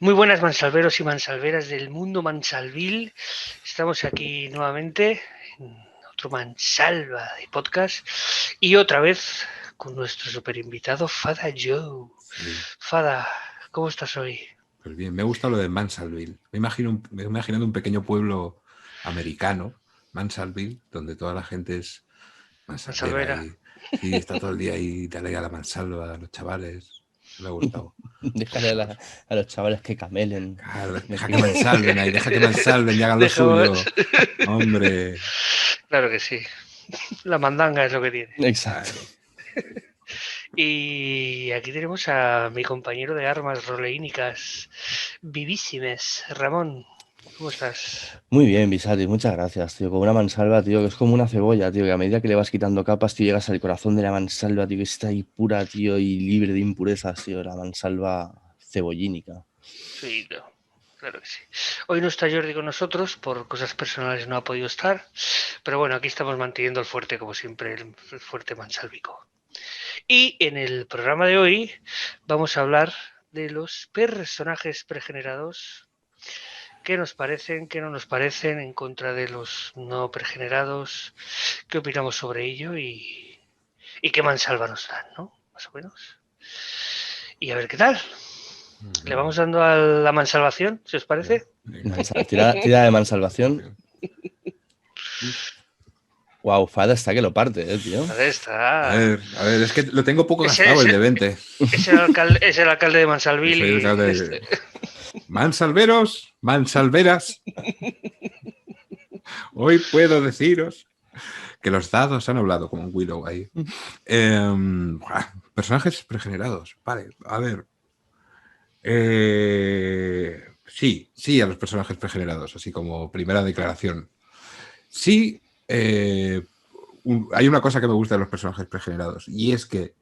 Muy buenas mansalveros y mansalveras del mundo mansalvil. Estamos aquí nuevamente en otro Mansalva de podcast y otra vez con nuestro super invitado Fada Joe. Sí, Fada, ¿cómo estás hoy? pues bien, me gusta lo de Mansalville. Me he imaginado un pequeño pueblo americano, Mansalville, donde toda la gente es mansalvera Mansalvera. y sí, está todo el día ahí, dale a la mansalva a los chavales. Me ha gustado. Dejarle a los chavales que camelen. Claro, deja que mansalven ahí, deja que mansalven y hagan lo Dejamos. suyo. Hombre, Claro que sí. La mandanga es lo que tiene. Exacto. claro. Y aquí tenemos a mi compañero de armas roleínicas vivísimes, Ramón. ¿Cómo estás? Muy bien, Visati, muchas gracias, tío. Como una mansalva, tío, que es como una cebolla, tío, que a medida que le vas quitando capas, tío, llegas al corazón de la mansalva, tío, que está ahí pura, tío, y libre de impurezas, tío, la mansalva cebollínica. Sí, claro que sí. Hoy no está Jordi con nosotros, por cosas personales no ha podido estar, pero bueno, aquí estamos manteniendo el fuerte, como siempre, el fuerte mansalvico. Y en el programa de hoy vamos a hablar de los personajes pregenerados, qué nos parecen, qué no nos parecen, en contra de los no pregenerados, qué opinamos sobre ello y qué mansalva nos dan, ¿no? Más o menos. Y a ver qué tal. Le vamos dando a la mansalvación, si os parece. Venga. Tira de mansalvación. Wow, Fada está que lo parte, tío. Ahí está. A ver, es que lo tengo poco Ese, gastado el ese, de 20. es el alcalde de Mansalville Soy el y alcalde de Mansalveros, mansalveras. Hoy puedo deciros que los dados han hablado como un Willow ahí. Personajes pregenerados. Vale, a ver. Sí a los personajes pregenerados, así como primera declaración. Sí, hay una cosa que me gusta de los personajes pregenerados y es que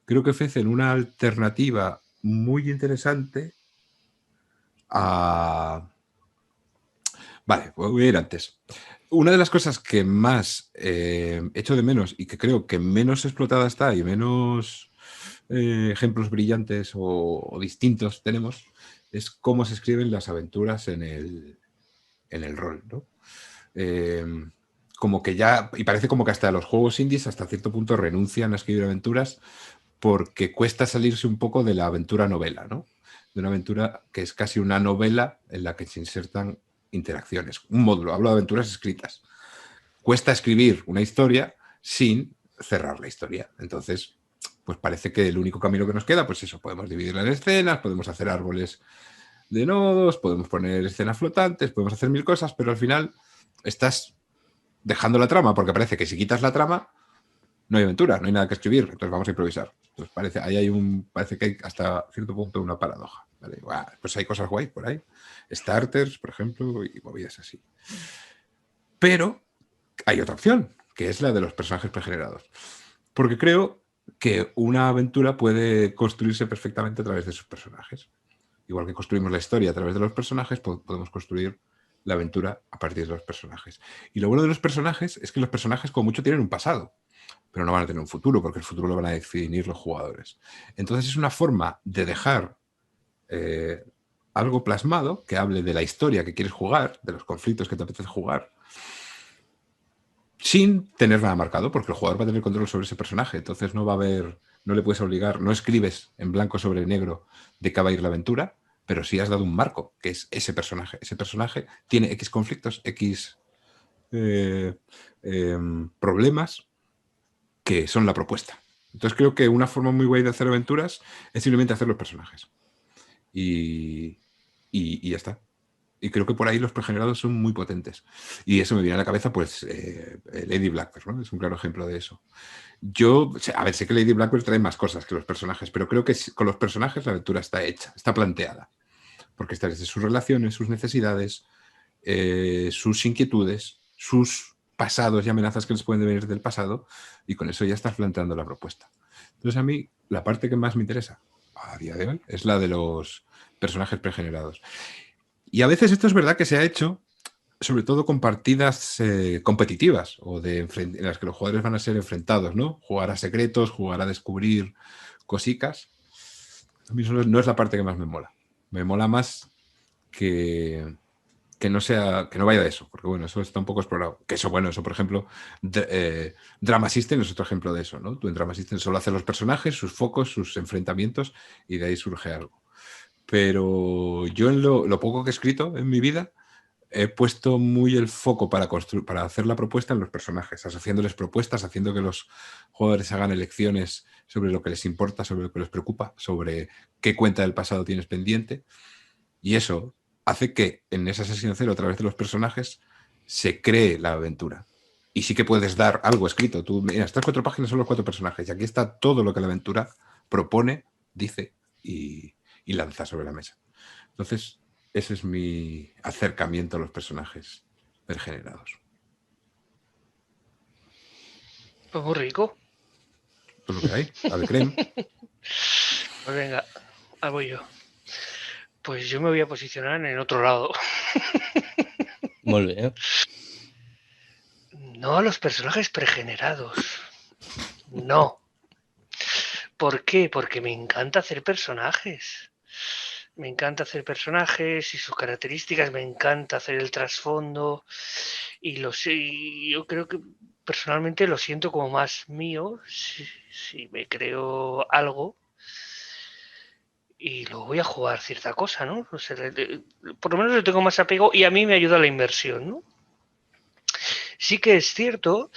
creo que ofrecen una alternativa muy interesante a... Vale, voy a ir antes. Una de las cosas que más echo de menos y que creo que menos explotada está y menos ejemplos brillantes o distintos tenemos es cómo se escriben las aventuras en el rol, ¿no? Como que ya, y parece como que hasta los juegos indies hasta cierto punto renuncian a escribir aventuras porque cuesta salirse un poco de la aventura novela, ¿no? De una aventura que es casi una novela en la que se insertan interacciones, un módulo, hablo de aventuras escritas. Cuesta escribir una historia sin cerrar la historia. Entonces, pues parece que el único camino que nos queda, pues eso, podemos dividirla en escenas, podemos hacer árboles de nodos, podemos poner escenas flotantes, podemos hacer mil cosas, pero al final estás dejando la trama, porque parece que si quitas la trama, no hay aventura, no hay nada que escribir, entonces vamos a improvisar. Entonces parece que hay hasta cierto punto una paradoja. ¿Vale? Pues hay cosas guay por ahí. Starters, por ejemplo, y movidas así. Pero hay otra opción, que es la de los personajes pregenerados. Porque creo que una aventura puede construirse perfectamente a través de sus personajes. Igual que construimos la historia a través de los personajes, podemos construir la aventura a partir de los personajes. Y lo bueno de los personajes es que los personajes como mucho tienen un pasado, pero no van a tener un futuro, porque el futuro lo van a definir los jugadores. Entonces es una forma de dejar algo plasmado que hable de la historia que quieres jugar, de los conflictos que te apetece jugar, sin tener nada marcado, porque el jugador va a tener control sobre ese personaje. Entonces no va a haber, no le puedes obligar, no escribes en blanco sobre negro de qué va a ir la aventura, pero sí has dado un marco, que es ese personaje. Ese personaje tiene X conflictos, X problemas que son la propuesta. Entonces creo que una forma muy guay de hacer aventuras es simplemente hacer los personajes. Y ya está. Y creo que por ahí los pregenerados son muy potentes. Y eso me viene a la cabeza, pues, Lady Blackbird, ¿no? Es un claro ejemplo de eso. Yo, a ver, sé que Lady Blackbird trae más cosas que los personajes, pero creo que con los personajes la aventura está hecha, está planteada. Porque está desde sus relaciones, sus necesidades, sus inquietudes, sus pasados y amenazas que les pueden venir del pasado, y con eso ya estás planteando la propuesta. Entonces a mí la parte que más me interesa a día de hoy es la de los personajes pregenerados. Y a veces esto es verdad que se ha hecho sobre todo con partidas competitivas o en las que los jugadores van a ser enfrentados, ¿no? Jugar a secretos, jugar a descubrir cositas. A mí eso no es la parte que más me mola. Me mola más que no sea, que no vaya de eso, porque bueno, eso está un poco explorado. Que eso, bueno, eso por ejemplo, Drama System es otro ejemplo de eso, ¿no? Tú en Drama System solo haces los personajes, sus focos, sus enfrentamientos y de ahí surge algo. Pero yo en lo poco que he escrito en mi vida he puesto muy el foco para hacer la propuesta en los personajes, haciéndoles propuestas, haciendo que los jugadores hagan elecciones sobre lo que les importa, sobre lo que les preocupa, sobre qué cuenta del pasado tienes pendiente. Y eso hace que en esa sesión cero, a través de los personajes, se cree la aventura. Y sí que puedes dar algo escrito. Tú, mira, estas 4 páginas son los 4 personajes. Y aquí está todo lo que la aventura propone, dice y lanza sobre la mesa. Entonces, ese es mi acercamiento a los personajes regenerados. Pues muy rico. Pues lo que hay, ave creme. Pues venga, hago yo. Pues yo me voy a posicionar en otro lado. Muy bien. No a los personajes pregenerados. No. ¿Por qué? Porque me encanta hacer personajes. Me encanta hacer personajes y sus características, me encanta hacer el trasfondo y yo creo que personalmente lo siento como más mío si me creo algo y luego voy a jugar cierta cosa, ¿no? O sea, por lo menos le tengo más apego y a mí me ayuda la inversión, ¿no? Sí que es cierto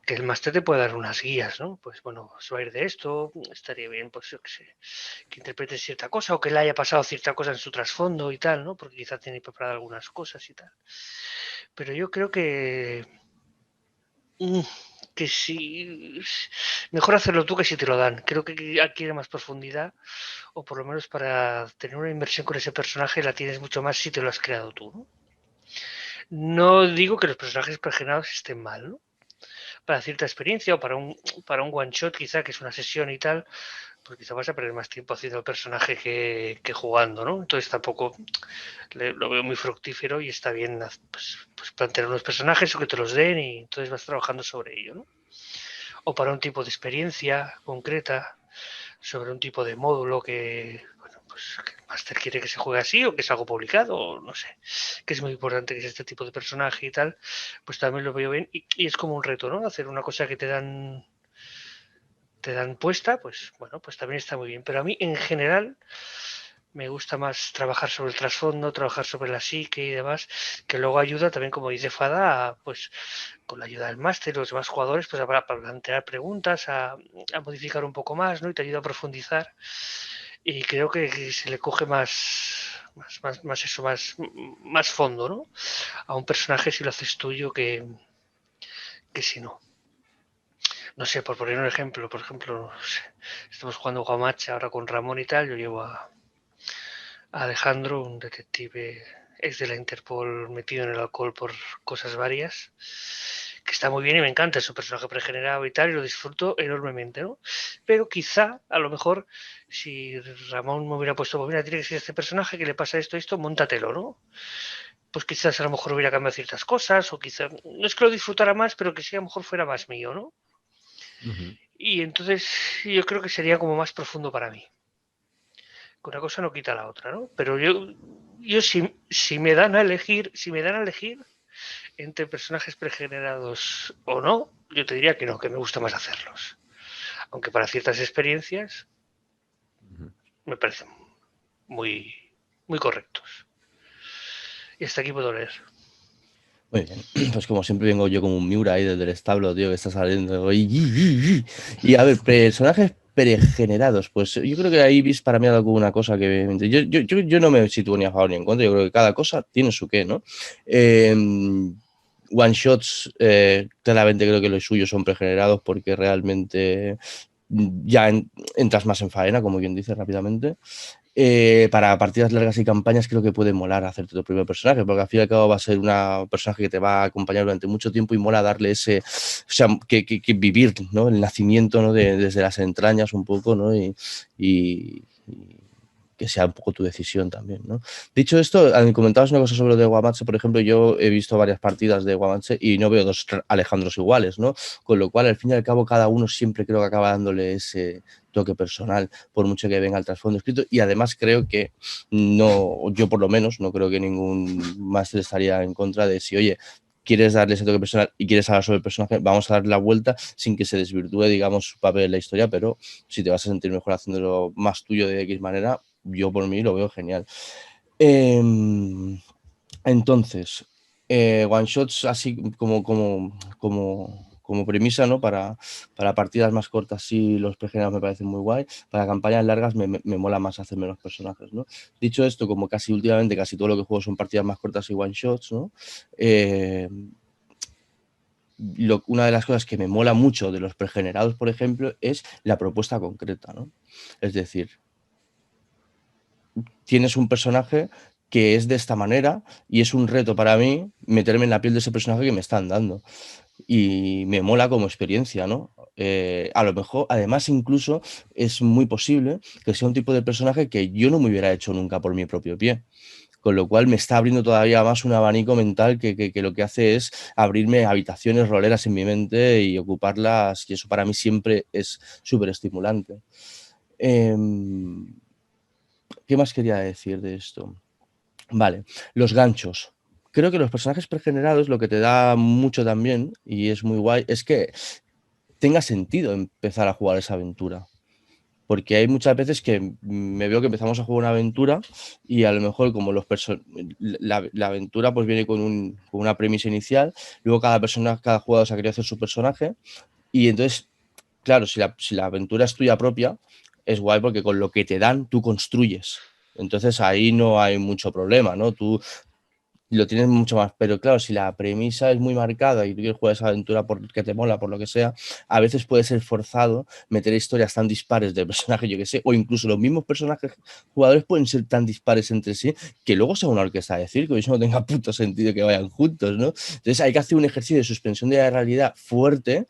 que el máster te puede dar unas guías, ¿no? Pues bueno, se va a ir de esto, estaría bien, pues yo qué sé, que interprete cierta cosa o que le haya pasado cierta cosa en su trasfondo y tal, ¿no? Porque quizá tiene preparado algunas cosas y tal. Pero yo creo que sí, mejor hacerlo tú que si te lo dan. Creo que adquiere más profundidad o por lo menos para tener una inversión con ese personaje la tienes mucho más si te lo has creado tú, ¿no? No digo que los personajes pregenerados estén mal, ¿no? Para cierta experiencia o para un one shot quizá que es una sesión y tal, pues quizá vas a perder más tiempo haciendo el personaje que jugando, ¿no? Entonces tampoco lo veo muy fructífero y está bien pues plantear unos personajes o que te los den y entonces vas trabajando sobre ello, ¿no? O para un tipo de experiencia concreta, sobre un tipo de módulo bueno, pues que el máster quiere que se juegue así o que es algo publicado, o no sé, que es muy importante que es este tipo de personaje y tal, pues también lo veo bien y es como un reto, ¿no? Hacer una cosa que te dan puesta, pues bueno, pues también está muy bien. Pero a mí en general me gusta más trabajar sobre el trasfondo, trabajar sobre la psique y demás, que luego ayuda también, como dice Fada, pues con la ayuda del máster y los demás jugadores, pues para plantear preguntas, a modificar un poco más, ¿no? Y te ayuda a profundizar. Y creo que se le coge más fondo, ¿no? A un personaje si lo haces tuyo que si no. No sé, por poner un ejemplo, por ejemplo, no sé, estamos jugando Guamacha ahora con Ramón y tal, yo llevo a Alejandro, un detective ex de la Interpol metido en el alcohol por cosas varias, que está muy bien y me encanta, es un personaje pregenerado y tal, y lo disfruto enormemente, ¿no? Pero quizá, a lo mejor, si Ramón me hubiera puesto, pues mira, tiene que ser este personaje, que le pasa esto, móntatelo, ¿no? Pues quizás a lo mejor hubiera cambiado ciertas cosas, o quizá, no es que lo disfrutara más, pero que sí a lo mejor fuera más mío, ¿no? Y entonces yo creo que sería como más profundo para mí. Que una cosa no quita la otra, ¿no? Pero yo si me dan a elegir, entre personajes pregenerados o no, yo te diría que no, que me gusta más hacerlos. Aunque para ciertas experiencias me parecen muy, muy correctos. Y hasta aquí puedo leer. Muy bien, pues como siempre vengo yo como un Miura ahí desde el establo, tío, que está saliendo. Y a ver, personajes pregenerados, pues yo creo que ahí Bis para mí ha dado una cosa que... Yo no me sitúo ni a favor ni en contra, yo creo que cada cosa tiene su qué, ¿no? One shots, claramente creo que los suyos son pregenerados porque realmente ya entras más en faena, como quien dice rápidamente. Para partidas largas y campañas creo que puede molar hacerte tu primer personaje, porque al fin y al cabo va a ser un personaje que te va a acompañar durante mucho tiempo y mola darle ese, o sea, que vivir, ¿no? El nacimiento, ¿no? Desde las entrañas un poco, ¿no? Y que sea un poco tu decisión también, ¿no? Dicho esto, comentabas una cosa sobre lo de Guamantse, por ejemplo, yo he visto varias partidas de Guamantse y no veo dos Alejandros iguales, ¿no? Con lo cual, al fin y al cabo, cada uno siempre creo que acaba dándole ese toque personal, por mucho que venga el trasfondo escrito, y además creo que no, yo por lo menos, no creo que ningún máster estaría en contra de si, oye, quieres darle ese toque personal y quieres hablar sobre el personaje, vamos a darle la vuelta sin que se desvirtúe, digamos, su papel en la historia, pero si te vas a sentir mejor haciéndolo más tuyo de X manera, yo por mí lo veo genial. Entonces, one shots así como premisa, ¿no? Para partidas más cortas sí los pregenerados me parecen muy guay. Para campañas largas me mola más hacerme los personajes, ¿no? Dicho esto, como casi últimamente casi todo lo que juego son partidas más cortas y one shots, ¿no? Una de las cosas que me mola mucho de los pregenerados, por ejemplo, es la propuesta concreta, ¿no? Es decir, tienes un personaje que es de esta manera y es un reto para mí meterme en la piel de ese personaje que me están dando. Y me mola como experiencia, ¿no? A lo mejor, además, incluso es muy posible que sea un tipo de personaje que yo no me hubiera hecho nunca por mi propio pie. Con lo cual me está abriendo todavía más un abanico mental que lo que hace es abrirme habitaciones roleras en mi mente y ocuparlas, y eso para mí siempre es súper estimulante. ¿Qué más quería decir de esto? Vale, los ganchos. Creo que los personajes pregenerados lo que te da mucho también, y es muy guay, es que tenga sentido empezar a jugar esa aventura. Porque hay muchas veces que me veo que empezamos a jugar una aventura y a lo mejor como la aventura pues viene con una premisa inicial, luego cada jugador se ha querido hacer su personaje y entonces, claro, si la aventura es tuya propia, es guay porque con lo que te dan tú construyes. Entonces ahí no hay mucho problema, ¿no? Tú lo tienes mucho más, pero claro, si la premisa es muy marcada y tú quieres jugar esa aventura porque te mola, por lo que sea, a veces puede ser forzado meter historias tan dispares de personajes, yo que sé, o incluso los mismos personajes jugadores pueden ser tan dispares entre sí que luego sea una orquesta de circo y eso no tenga puto sentido que vayan juntos, ¿no? Entonces hay que hacer un ejercicio de suspensión de la realidad fuerte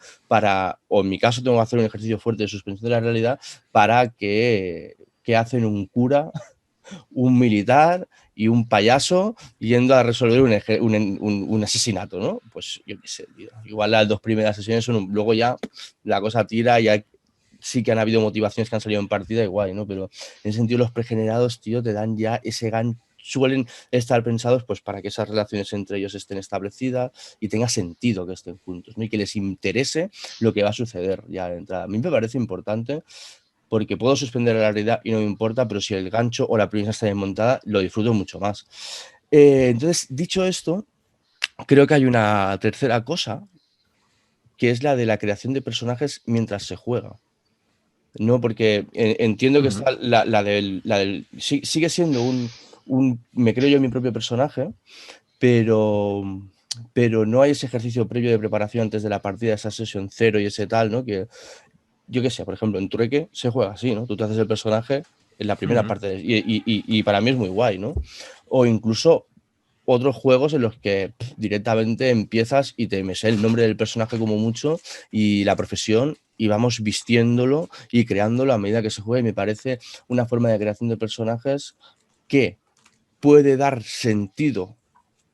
o en mi caso tengo que hacer un ejercicio fuerte de suspensión de la realidad para que hacen un cura, un militar y un payaso yendo a resolver un asesinato, ¿no? Pues yo qué sé, tío. Igual las dos primeras sesiones luego ya la cosa tira, ya sí que han habido motivaciones que han salido en partida y guay, ¿no? Pero en ese sentido los pregenerados, tío, te dan ya ese gancho. Suelen estar pensados pues para que esas relaciones entre ellos estén establecidas y tenga sentido que estén juntos, ¿no? Y que les interese lo que va a suceder ya de entrada. A mí me parece importante porque puedo suspender la realidad y no me importa, pero si el gancho o la premisa está bien montada, lo disfruto mucho más. Entonces, dicho esto, creo que hay una tercera cosa, que es la de la creación de personajes mientras se juega. No, porque entiendo que está la del sigue siendo me creo yo mi propio personaje, pero no hay ese ejercicio previo de preparación antes de la partida, esa sesión cero y ese tal, ¿no? Que yo qué sé, por ejemplo, en Trueque se juega así, ¿no? Tú te haces el personaje en la primera parte y para mí es muy guay, ¿no? O incluso otros juegos en los que directamente empiezas y te me sé el nombre del personaje como mucho y la profesión y vamos vistiéndolo y creándolo a medida que se juega y me parece una forma de creación de personajes que puede dar sentido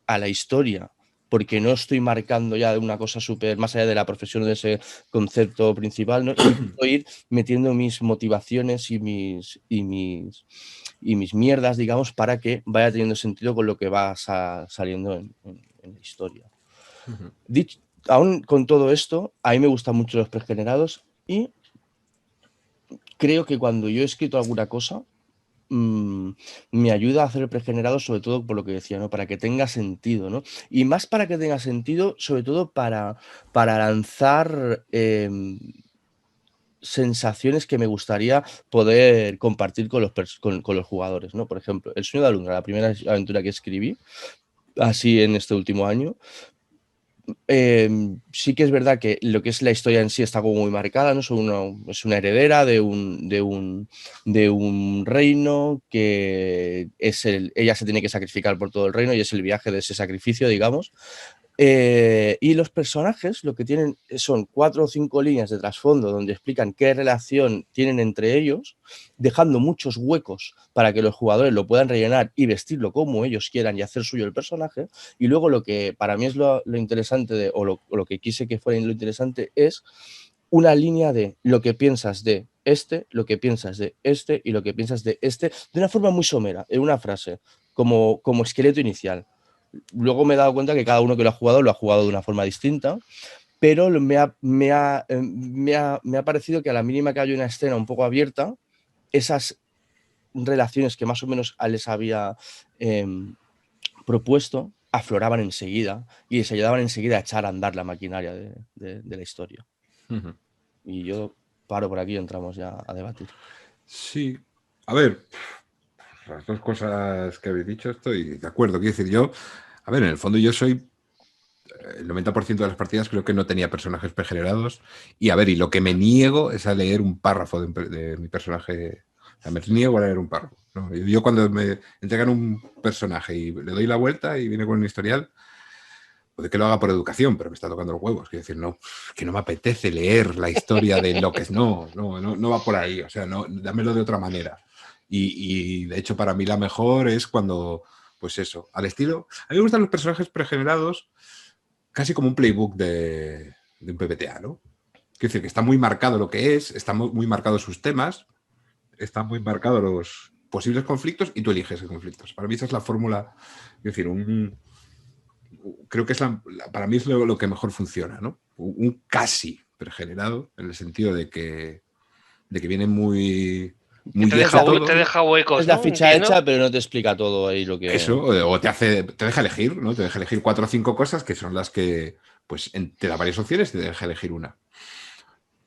a la historia porque no estoy marcando ya de una cosa súper más allá de la profesión de ese concepto principal, ¿no? Y puedo ir metiendo mis motivaciones y mis mierdas, digamos, para que vaya teniendo sentido con lo que va saliendo en la historia. Aún con todo esto, a mí me gustan mucho los pregenerados y creo que cuando yo he escrito alguna cosa, me ayuda a hacer el pregenerado, sobre todo por lo que decía, ¿no? Para que tenga sentido, ¿no? Y más para que tenga sentido, sobre todo para lanzar sensaciones que me gustaría poder compartir con los jugadores, ¿no? Por ejemplo, El sueño de Alundra, la primera aventura que escribí, así en este último año. Sí que es verdad que lo que es la historia en sí está como muy marcada, ¿no? Es una heredera de un reino que ella se tiene que sacrificar por todo el reino y es el viaje de ese sacrificio, digamos. Y los personajes lo que tienen son 4 o 5 líneas de trasfondo donde explican qué relación tienen entre ellos, dejando muchos huecos para que los jugadores lo puedan rellenar y vestirlo como ellos quieran y hacer suyo el personaje. Y luego lo que para mí es lo interesante, o lo que quise que fuera lo interesante, es una línea de lo que piensas de este, lo que piensas de este y lo que piensas de este, de una forma muy somera, en una frase, como esqueleto inicial. Luego me he dado cuenta que cada uno que lo ha jugado de una forma distinta, pero me ha parecido que a la mínima que haya una escena un poco abierta, esas relaciones que más o menos les había propuesto afloraban enseguida y les ayudaban enseguida a echar a andar la maquinaria de la historia. Y yo paro por aquí y entramos ya a debatir. Sí, a ver, las dos cosas que habéis dicho estoy de acuerdo. Quiero decir, yo, a ver, en el fondo yo soy, el 90% de las partidas creo que no tenía personajes pregenerados. Y a ver, y lo que me niego es a leer un párrafo de mi personaje. O sea, me niego a leer un párrafo, ¿no? Yo cuando me entregan un personaje y le doy la vuelta y viene con un historial, puede que lo haga por educación, pero me está tocando los huevos. Quiero decir, no, que no me apetece leer la historia de lo que es. No va por ahí. O sea, no, dámelo de otra manera. Y de hecho, para mí la mejor es cuando, pues eso, al estilo. A mí me gustan los personajes pregenerados, casi como un playbook de un PBTA, ¿no? Quiero decir que está muy marcado lo que es, está muy marcados sus temas, están muy marcados los posibles conflictos y tú eliges esos conflictos. Para mí esa es la fórmula. Es decir, creo que es para mí es lo que mejor funciona, ¿no? Un casi pregenerado, en el sentido de que viene muy vieja todo. Te deja huecos, es la ¿no? ficha Entiendo. hecha, pero no te explica todo ahí lo que... Eso, o te deja elegir, ¿no? Te deja elegir 4 o 5 cosas que son las que, pues, te da varias opciones y te deja elegir una.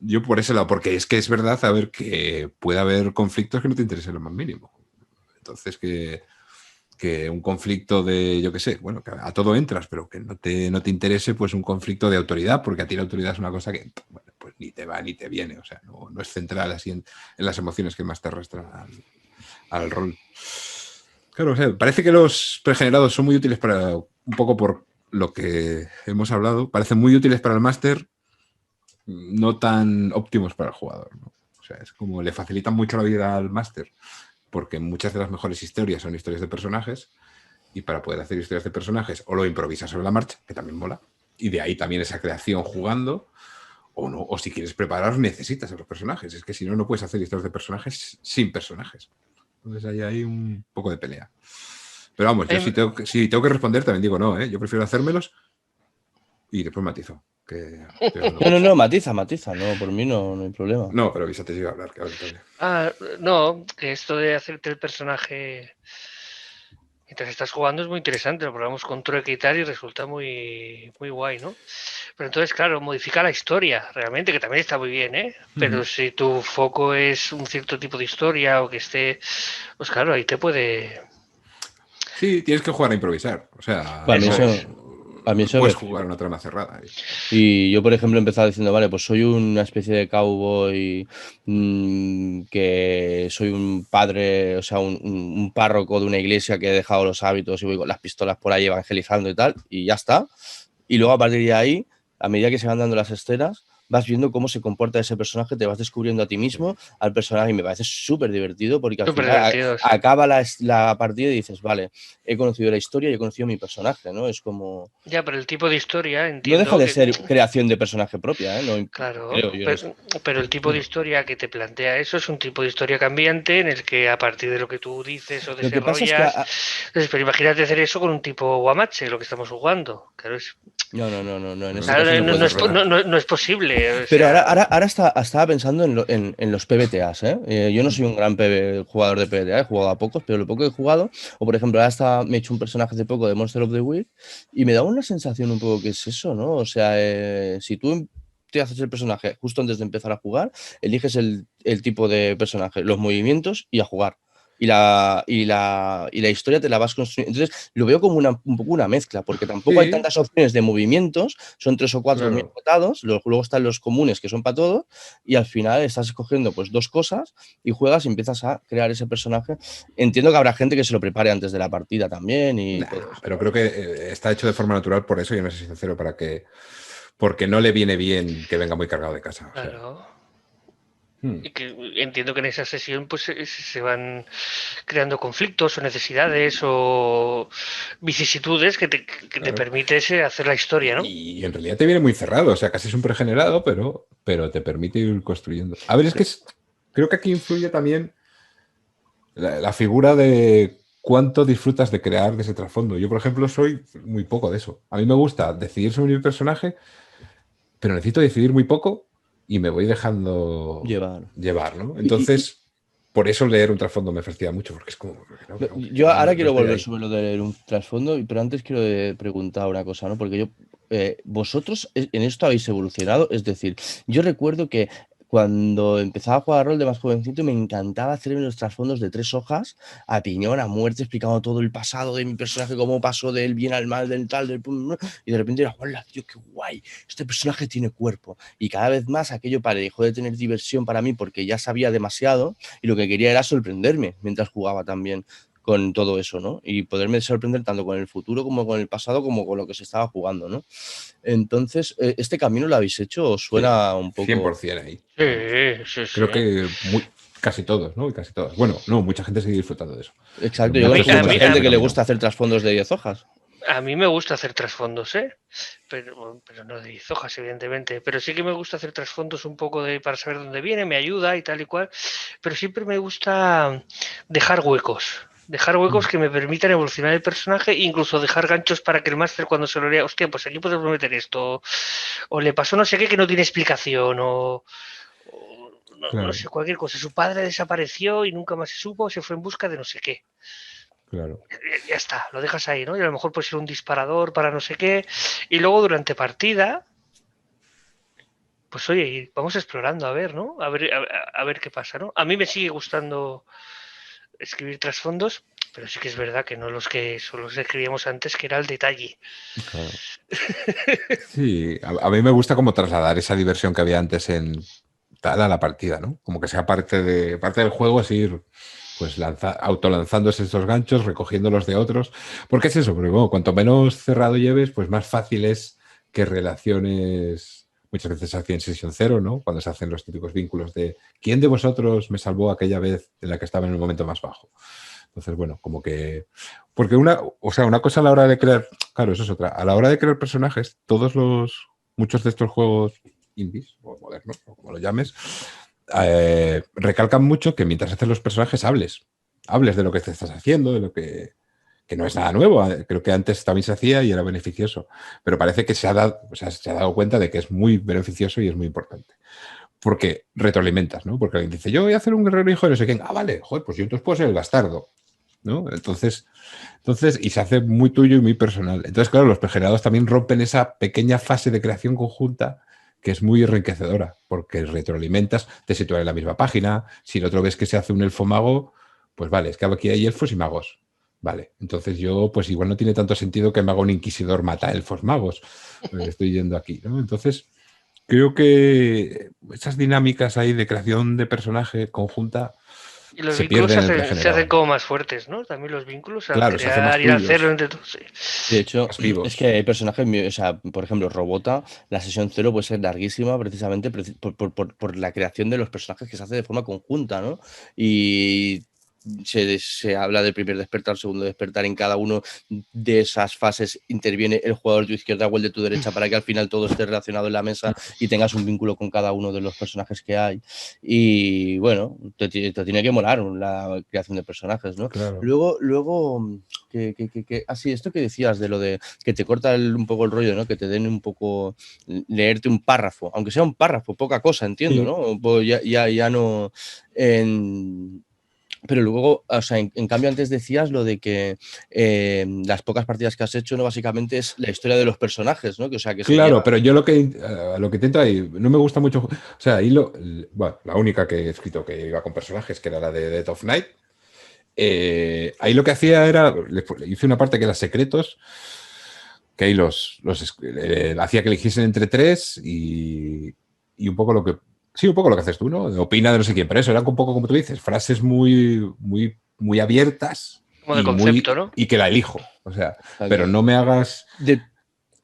Yo por ese lado, porque es que es verdad, a ver, que puede haber conflictos que no te interesen lo más mínimo. Entonces, que un conflicto de, yo qué sé, bueno, que a todo entras, pero que no te interese, pues un conflicto de autoridad, porque a ti la autoridad es una cosa que, bueno, pues ni te va ni te viene, o sea, no es central así en las emociones que más te arrastran al rol. Claro, o sea, parece que los pregenerados son muy útiles para, un poco por lo que hemos hablado, parecen muy útiles para el máster, no tan óptimos para el jugador, ¿no? O sea, es como le facilitan mucho la vida al máster, porque muchas de las mejores historias son historias de personajes, y para poder hacer historias de personajes o lo improvisas sobre la marcha, que también mola, y de ahí también esa creación jugando, o no, o si quieres preparar necesitas a los personajes, es que si no, no puedes hacer historias de personajes sin personajes. Entonces ahí hay un poco de pelea. Pero vamos, yo si tengo que responder también digo no, ¿eh? Yo prefiero hacérmelos y después matizo. No, matiza, no, por mí no hay problema. No, pero avísate si iba a hablar, que no, que esto de hacerte el personaje mientras estás jugando es muy interesante, lo probamos con trueque y tal y resulta muy, muy guay, ¿no? Pero entonces, claro, modifica la historia, realmente, que también está muy bien, ¿eh? Pero si tu foco es un cierto tipo de historia o que esté, pues claro, ahí te puede... Sí, tienes que jugar a improvisar, o sea... Para mí eso puedes jugar una trama cerrada. Y yo, por ejemplo, he empezado diciendo, vale, pues soy una especie de cowboy, que soy un padre, o sea, un párroco de una iglesia que he dejado los hábitos y voy con las pistolas por ahí evangelizando y tal, y ya está. Y luego a partir de ahí, a medida que se van dando las escenas, vas viendo cómo se comporta ese personaje, te vas descubriendo a ti mismo, al personaje, y me parece súper divertido porque al final sí. acaba la partida y dices, vale, he conocido la historia y he conocido mi personaje, ¿no? Es como... Ya, pero el tipo de historia, entiendo... No deja de ser creación de personaje propia, ¿eh? No, claro, creo yo, pero el tipo de historia que te plantea eso es un tipo de historia cambiante en el que a partir de lo que tú dices o desarrollas... Lo que pasa es que... pero imagínate hacer eso con un tipo Guamache, lo que estamos jugando. Claro, No, en ese caso no es posible. Pero ahora estaba pensando en los PBTAs, ¿eh? Yo no soy un gran jugador de PBTA, he jugado a pocos, pero lo poco que he jugado, o por ejemplo, me he hecho un personaje hace poco de Monster of the Week y me da una sensación un poco que es eso, ¿no? O sea, si tú te haces el personaje justo antes de empezar a jugar, eliges el tipo de personaje, los movimientos y a jugar. y la historia te la vas construyendo. Entonces, lo veo como un poco una mezcla, porque tampoco hay Sí, tantas opciones de movimientos, son 3 o 4 muy claro. acotados, luego están los comunes que son para todo, y al final estás escogiendo pues 2 cosas y juegas y empiezas a crear ese personaje. Entiendo que habrá gente que se lo prepare antes de la partida también y Nah, todo eso. pero creo que está hecho de forma natural por eso, y no sé si sincero, porque no le viene bien que venga muy cargado de casa. O sea, Claro. hmm, Y que entiendo que en esa sesión pues se van creando conflictos o necesidades o vicisitudes que te claro. permite hacer la historia, ¿no? Y en realidad te viene muy cerrado, o sea, casi es un pregenerado, pero te permite ir construyendo. A ver, es que creo que aquí influye también la figura de cuánto disfrutas de crear de ese trasfondo. Yo, por ejemplo, soy muy poco de eso. A mí me gusta decidir sobre mi personaje, pero necesito decidir muy poco y me voy dejando Llevar. llevar, ¿no? Y, y- Entonces, por eso leer un trasfondo me fascina mucho, porque es como, que Yo ahora no quiero estoy volver ahí. sobre lo del un trasfondo, pero antes quiero preguntar una cosa, ¿no? Porque vosotros en esto habéis evolucionado, es decir, yo recuerdo que cuando empezaba a jugar rol de más jovencito me encantaba hacerme los trasfondos de 3 hojas a piñón, a muerte, explicando todo el pasado de mi personaje, cómo pasó del bien al mal, del tal, del pum, y de repente era, hola, tío, qué guay, este personaje tiene cuerpo. Y cada vez más aquello dejó de tener diversión para mí porque ya sabía demasiado y lo que quería era sorprenderme mientras jugaba también con todo eso, ¿no? Y poderme sorprender tanto con el futuro como con el pasado, como con lo que se estaba jugando, ¿no? Entonces, ¿este camino lo habéis hecho? ¿Os Sí, suena un poco? 100% ahí, vamos. Sí, sí, Creo sí. que casi todos, ¿no? Y casi todas. Bueno, no, mucha gente sigue disfrutando de eso, pero Exacto, yo A mí, muchos conozco a mucha mí, otras gente a, que le a mí no. gusta hacer trasfondos de 10 hojas. a mí me gusta hacer trasfondos, ¿eh? Pero no de 10 hojas, evidentemente. Pero sí que me gusta hacer trasfondos un poco para saber dónde viene, me ayuda y tal y cual. Pero siempre me gusta dejar huecos. Dejar huecos Mm, que me permitan evolucionar el personaje e incluso dejar ganchos para que el máster cuando se lo lea, hostia, pues aquí podemos meter esto. O le pasó no sé qué que no tiene explicación. O no claro, sé, cualquier cosa. Su padre desapareció y nunca más se supo, se fue en busca de no sé qué. claro. Ya está, lo dejas ahí, ¿no? Y a lo mejor puede ser un disparador para no sé qué. Y luego durante partida, pues oye, vamos explorando a ver, ¿no? A ver qué pasa, ¿no? A mí me sigue gustando escribir trasfondos, pero sí que es verdad que no los que solo escribíamos antes, que era el detalle. Claro. Sí, a mí me gusta como trasladar esa diversión que había antes en tal a la partida, ¿no? Como que sea parte del juego, es ir pues autolanzándose estos ganchos, recogiendo los de otros. Porque es eso, porque bueno, cuanto menos cerrado lleves, pues más fácil es que relaciones, muchas veces se hace en sesión cero, ¿no? Cuando se hacen los típicos vínculos de ¿quién de vosotros me salvó aquella vez en la que estaba en el momento más bajo? Entonces, bueno, como que... Porque una cosa a la hora de crear, claro, eso es otra. A la hora de crear personajes, muchos de estos juegos indies o modernos, o como lo llames, recalcan mucho que mientras haces los personajes hables de lo que te estás haciendo, de lo que no es nada nuevo. Creo que antes también se hacía y era beneficioso, pero parece que se ha dado cuenta de que es muy beneficioso y es muy importante. Porque retroalimentas, ¿no? Porque alguien dice, yo voy a hacer un guerrero hijo de no sé quién. Ah, vale, joder, pues yo entonces puedo ser el bastardo, ¿no? Entonces, y se hace muy tuyo y muy personal. Entonces, claro, los pregenerados también rompen esa pequeña fase de creación conjunta que es muy enriquecedora, porque retroalimentas, te sitúas en la misma página. Si el otro ves que se hace un elfo mago, pues vale, es que aquí hay elfos y magos. Vale, entonces yo, pues igual no tiene tanto sentido que me haga un inquisidor mata elfos magos. Estoy yendo aquí, ¿no? Entonces, creo que esas dinámicas ahí de creación de personaje conjunta Y los se vínculos pierden en el se hacen pregenerado. como más fuertes, ¿no? También los vínculos al Claro, se hace más crear y al hacerlo tuyos, entre todos. Sí. De hecho, más es vivos. que hay personajes, o sea, por ejemplo, Robota, la sesión cero puede ser larguísima precisamente por la creación de los personajes que se hace de forma conjunta, ¿no? Y se habla del primer despertar, segundo despertar, en cada uno de esas fases interviene el jugador de tu izquierda o el de tu derecha para que al final todo esté relacionado en la mesa y tengas un vínculo con cada uno de los personajes que hay. Y bueno, te tiene que molar la creación de personajes, ¿no? Claro. Luego así, esto que decías de lo de que te corta un poco el rollo, ¿no? Que te den un poco, leerte un párrafo, aunque sea un párrafo, poca cosa, entiendo, Sí. ¿no? Pues ya no. Pero luego, o sea, en cambio, antes decías lo de que las pocas partidas que has hecho, ¿no? Básicamente es la historia de los personajes, ¿no? Que, o sea, que sería. Claro, pero yo lo que intento ahí, no me gusta mucho. O sea, ahí bueno, la única que he escrito que iba con personajes, que era la de Death of Night, Ahí lo que hacía era, le hice una parte que era secretos, que ahí hacía que eligiesen entre 3 y un poco lo que... Sí, un poco lo que haces tú, ¿no? Opina de no sé quién, pero eso era un poco como tú dices, frases muy, muy, muy abiertas Como de concepto, ¿no? y que la elijo. O sea, Exacto. pero no me hagas...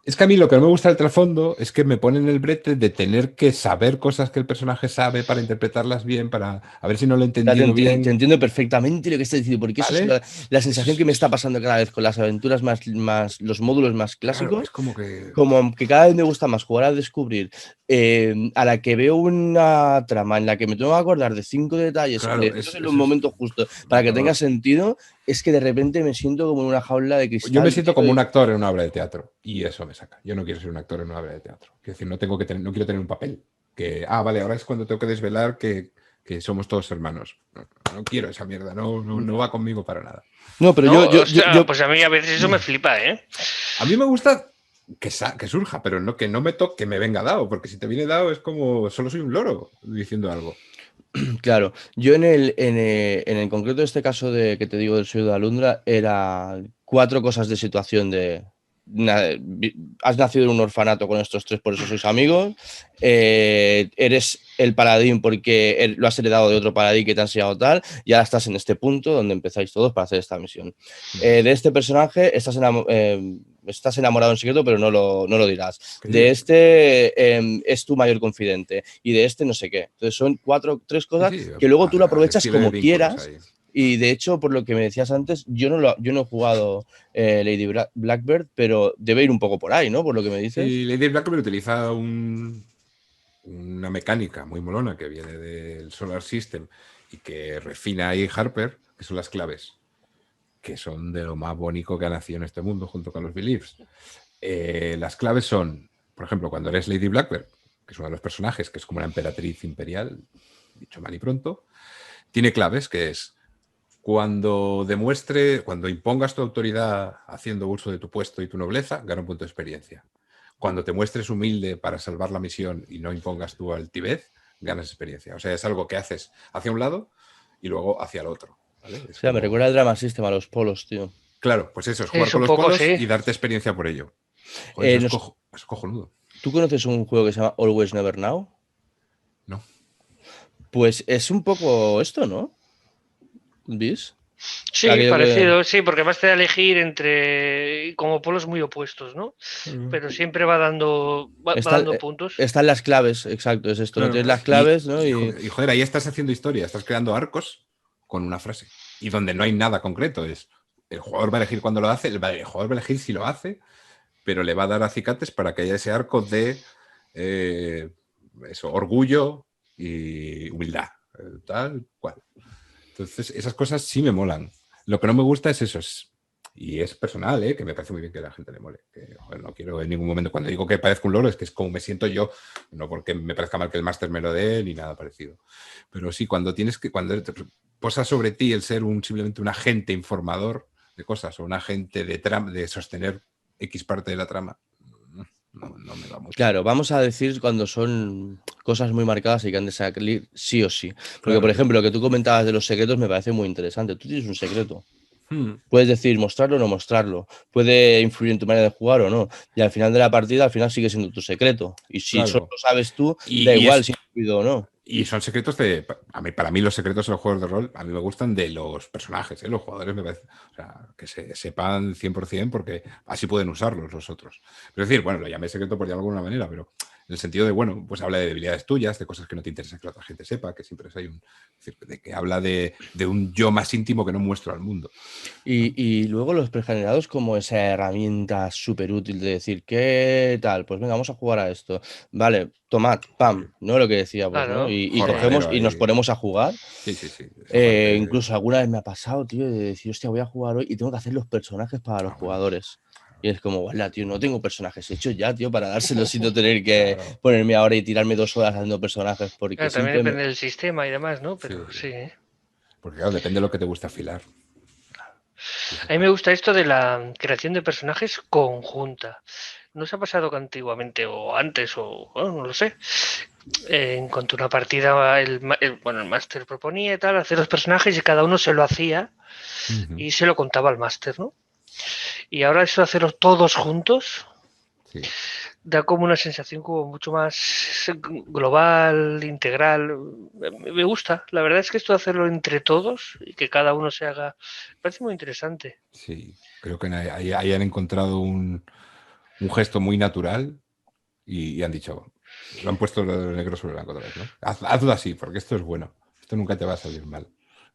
Es que a mí lo que no me gusta del trasfondo es que me ponen el brete de tener que saber cosas que el personaje sabe para interpretarlas bien, para a ver si no lo he entendido bien. Te entiendo perfectamente lo que estás diciendo, porque eso ¿Vale? es la sensación que me está pasando cada vez con las aventuras los módulos más Claro, clásicos. es como que... Como que cada vez me gusta más jugar a descubrir, a la que veo una trama en la que me tengo que acordar de 5 detalles, Claro, leerlos en los momentos justos para que tenga sentido, es que de repente me siento como en una jaula de cristal. Yo me siento tío, como un actor en una obra de teatro y eso me saca. Yo no quiero ser un actor en una obra de teatro. Quiero decir, no quiero tener un papel. Vale, ahora es cuando tengo que desvelar que somos todos hermanos. No quiero esa mierda, no va conmigo para nada. No, pero No, pues a mí a veces eso me flipa, ¿eh? A mí me gusta que surja, pero no que no me toque, que me venga dado, porque si te viene dado es como solo soy un loro diciendo algo. Claro, yo en el concreto de este caso de que te digo del sueño de Alundra, era 4 cosas de situación de has nacido en un orfanato con estos 3, por eso sois amigos, eres el paladín porque lo has heredado de otro paladín que te ha enseñado tal, y ahora estás en este punto donde empezáis todos para hacer esta misión. De este personaje estás enamorado en secreto, pero no lo dirás. De este es tu mayor confidente y de este no sé qué. Entonces son 3 cosas que luego tú lo aprovechas como quieras. Y de hecho, por lo que me decías antes, yo no he jugado Lady Blackbird, pero debe ir un poco por ahí, ¿no? Por lo que me dices. Sí, Lady Blackbird utiliza una mecánica muy molona que viene del Solar System y que refina ahí Harper, que son las claves, que son de lo más bonito que ha nacido en este mundo junto con los Beliefs. Las claves son, por ejemplo, cuando eres Lady Blackbird, que es uno de los personajes, que es como una emperatriz imperial, dicho mal y pronto, tiene claves que es cuando impongas tu autoridad haciendo uso de tu puesto y tu nobleza, gana un punto de experiencia. Cuando te muestres humilde para salvar la misión y no impongas tu altivez, ganas experiencia. O sea, es algo que haces hacia un lado y luego hacia el otro. ¿Vale? O sea, me recuerda al Drama System, a los polos, tío. Claro, pues eso, es Sí, jugar con un los poco, polos sí. y darte experiencia por ello. Joder, es cojonudo. ¿Tú conoces un juego que se llama Always Never Now? No. Pues es un poco esto, ¿no? ¿Ves? Sí, parecido, sí, porque vas a elegir entre como polos muy opuestos, ¿no? Pero siempre va dando puntos. Están las claves, exacto, es esto, Claro. ¿no? Tienes las claves, ¿no? Y joder, ahí estás haciendo historia, estás creando arcos con una frase. Y donde no hay nada concreto, es el jugador va a elegir cuándo lo hace, el jugador va a elegir si lo hace, pero le va a dar acicates para que haya ese arco de orgullo y humildad, tal cual. Entonces, esas cosas sí me molan. Lo que no me gusta es eso, y es personal, que me parece muy bien que a la gente le mole. Que, joder, no quiero en ningún momento, cuando digo que parezco un loro, es que es como me siento yo, no porque me parezca mal que el máster me lo dé ni nada parecido. Pero sí, cuando posa sobre ti el ser simplemente un agente informador de cosas o un agente de sostener X parte de la trama, no me va mucho. Claro, vamos a decir cuando son cosas muy marcadas y que han de salir sí o sí. Porque, Claro. por ejemplo, lo que tú comentabas de los secretos me parece muy interesante. Tú tienes un secreto. Puedes decir mostrarlo o no mostrarlo. Puede influir en tu manera de jugar o no. Y al final de la partida, al final sigue siendo tu secreto. Y si Claro. solo lo sabes tú, da igual si ha influido o no. Y son secretos para mí los secretos de los juegos de rol, a mí me gustan de los personajes, los jugadores me parece, o sea, que se sepan 100% porque así pueden usarlos los otros. Es decir, bueno, lo llamé secreto por llamarlo de alguna manera, pero en el sentido de, bueno, pues habla de debilidades tuyas, de cosas que no te interesa que la otra gente sepa, que siempre hay de que habla de un yo más íntimo que no muestro al mundo. Y luego los pregenerados como esa herramienta súper útil de decir, ¿qué tal? Pues venga, vamos a jugar a esto. Vale, tomad, pam, ¿no? Lo que decíamos, Claro. ¿no? Y cogemos y nos ponemos a jugar. Sí. Incluso alguna vez me ha pasado, tío, de decir, hostia, voy a jugar hoy y tengo que hacer los personajes para los jugadores. Y es como, vale, tío, no tengo personajes hechos ya, tío, para dárselos sin no tener que ponerme ahora y tirarme 2 horas haciendo personajes. Porque Claro, también depende del sistema y demás, ¿no? Pero sí. Porque claro, depende de lo que te guste afilar. A mí me gusta esto de la creación de personajes conjunta. ¿No se ha pasado que antiguamente o antes o bueno, no lo sé? En cuanto a una partida, bueno, el máster proponía y tal, hacer los personajes y cada uno se lo hacía Ujú. y se lo contaba al máster, ¿no? Y ahora eso de hacerlos todos juntos Sí, da como una sensación como mucho más global, integral. Me gusta. La verdad es que esto de hacerlo entre todos y que cada uno se haga, me parece muy interesante. sí. Creo que ahí han encontrado un gesto muy natural y han dicho, lo han puesto lo negro sobre blanco otra vez, ¿no? Hazlo así, porque esto es bueno. Esto nunca te va a salir mal.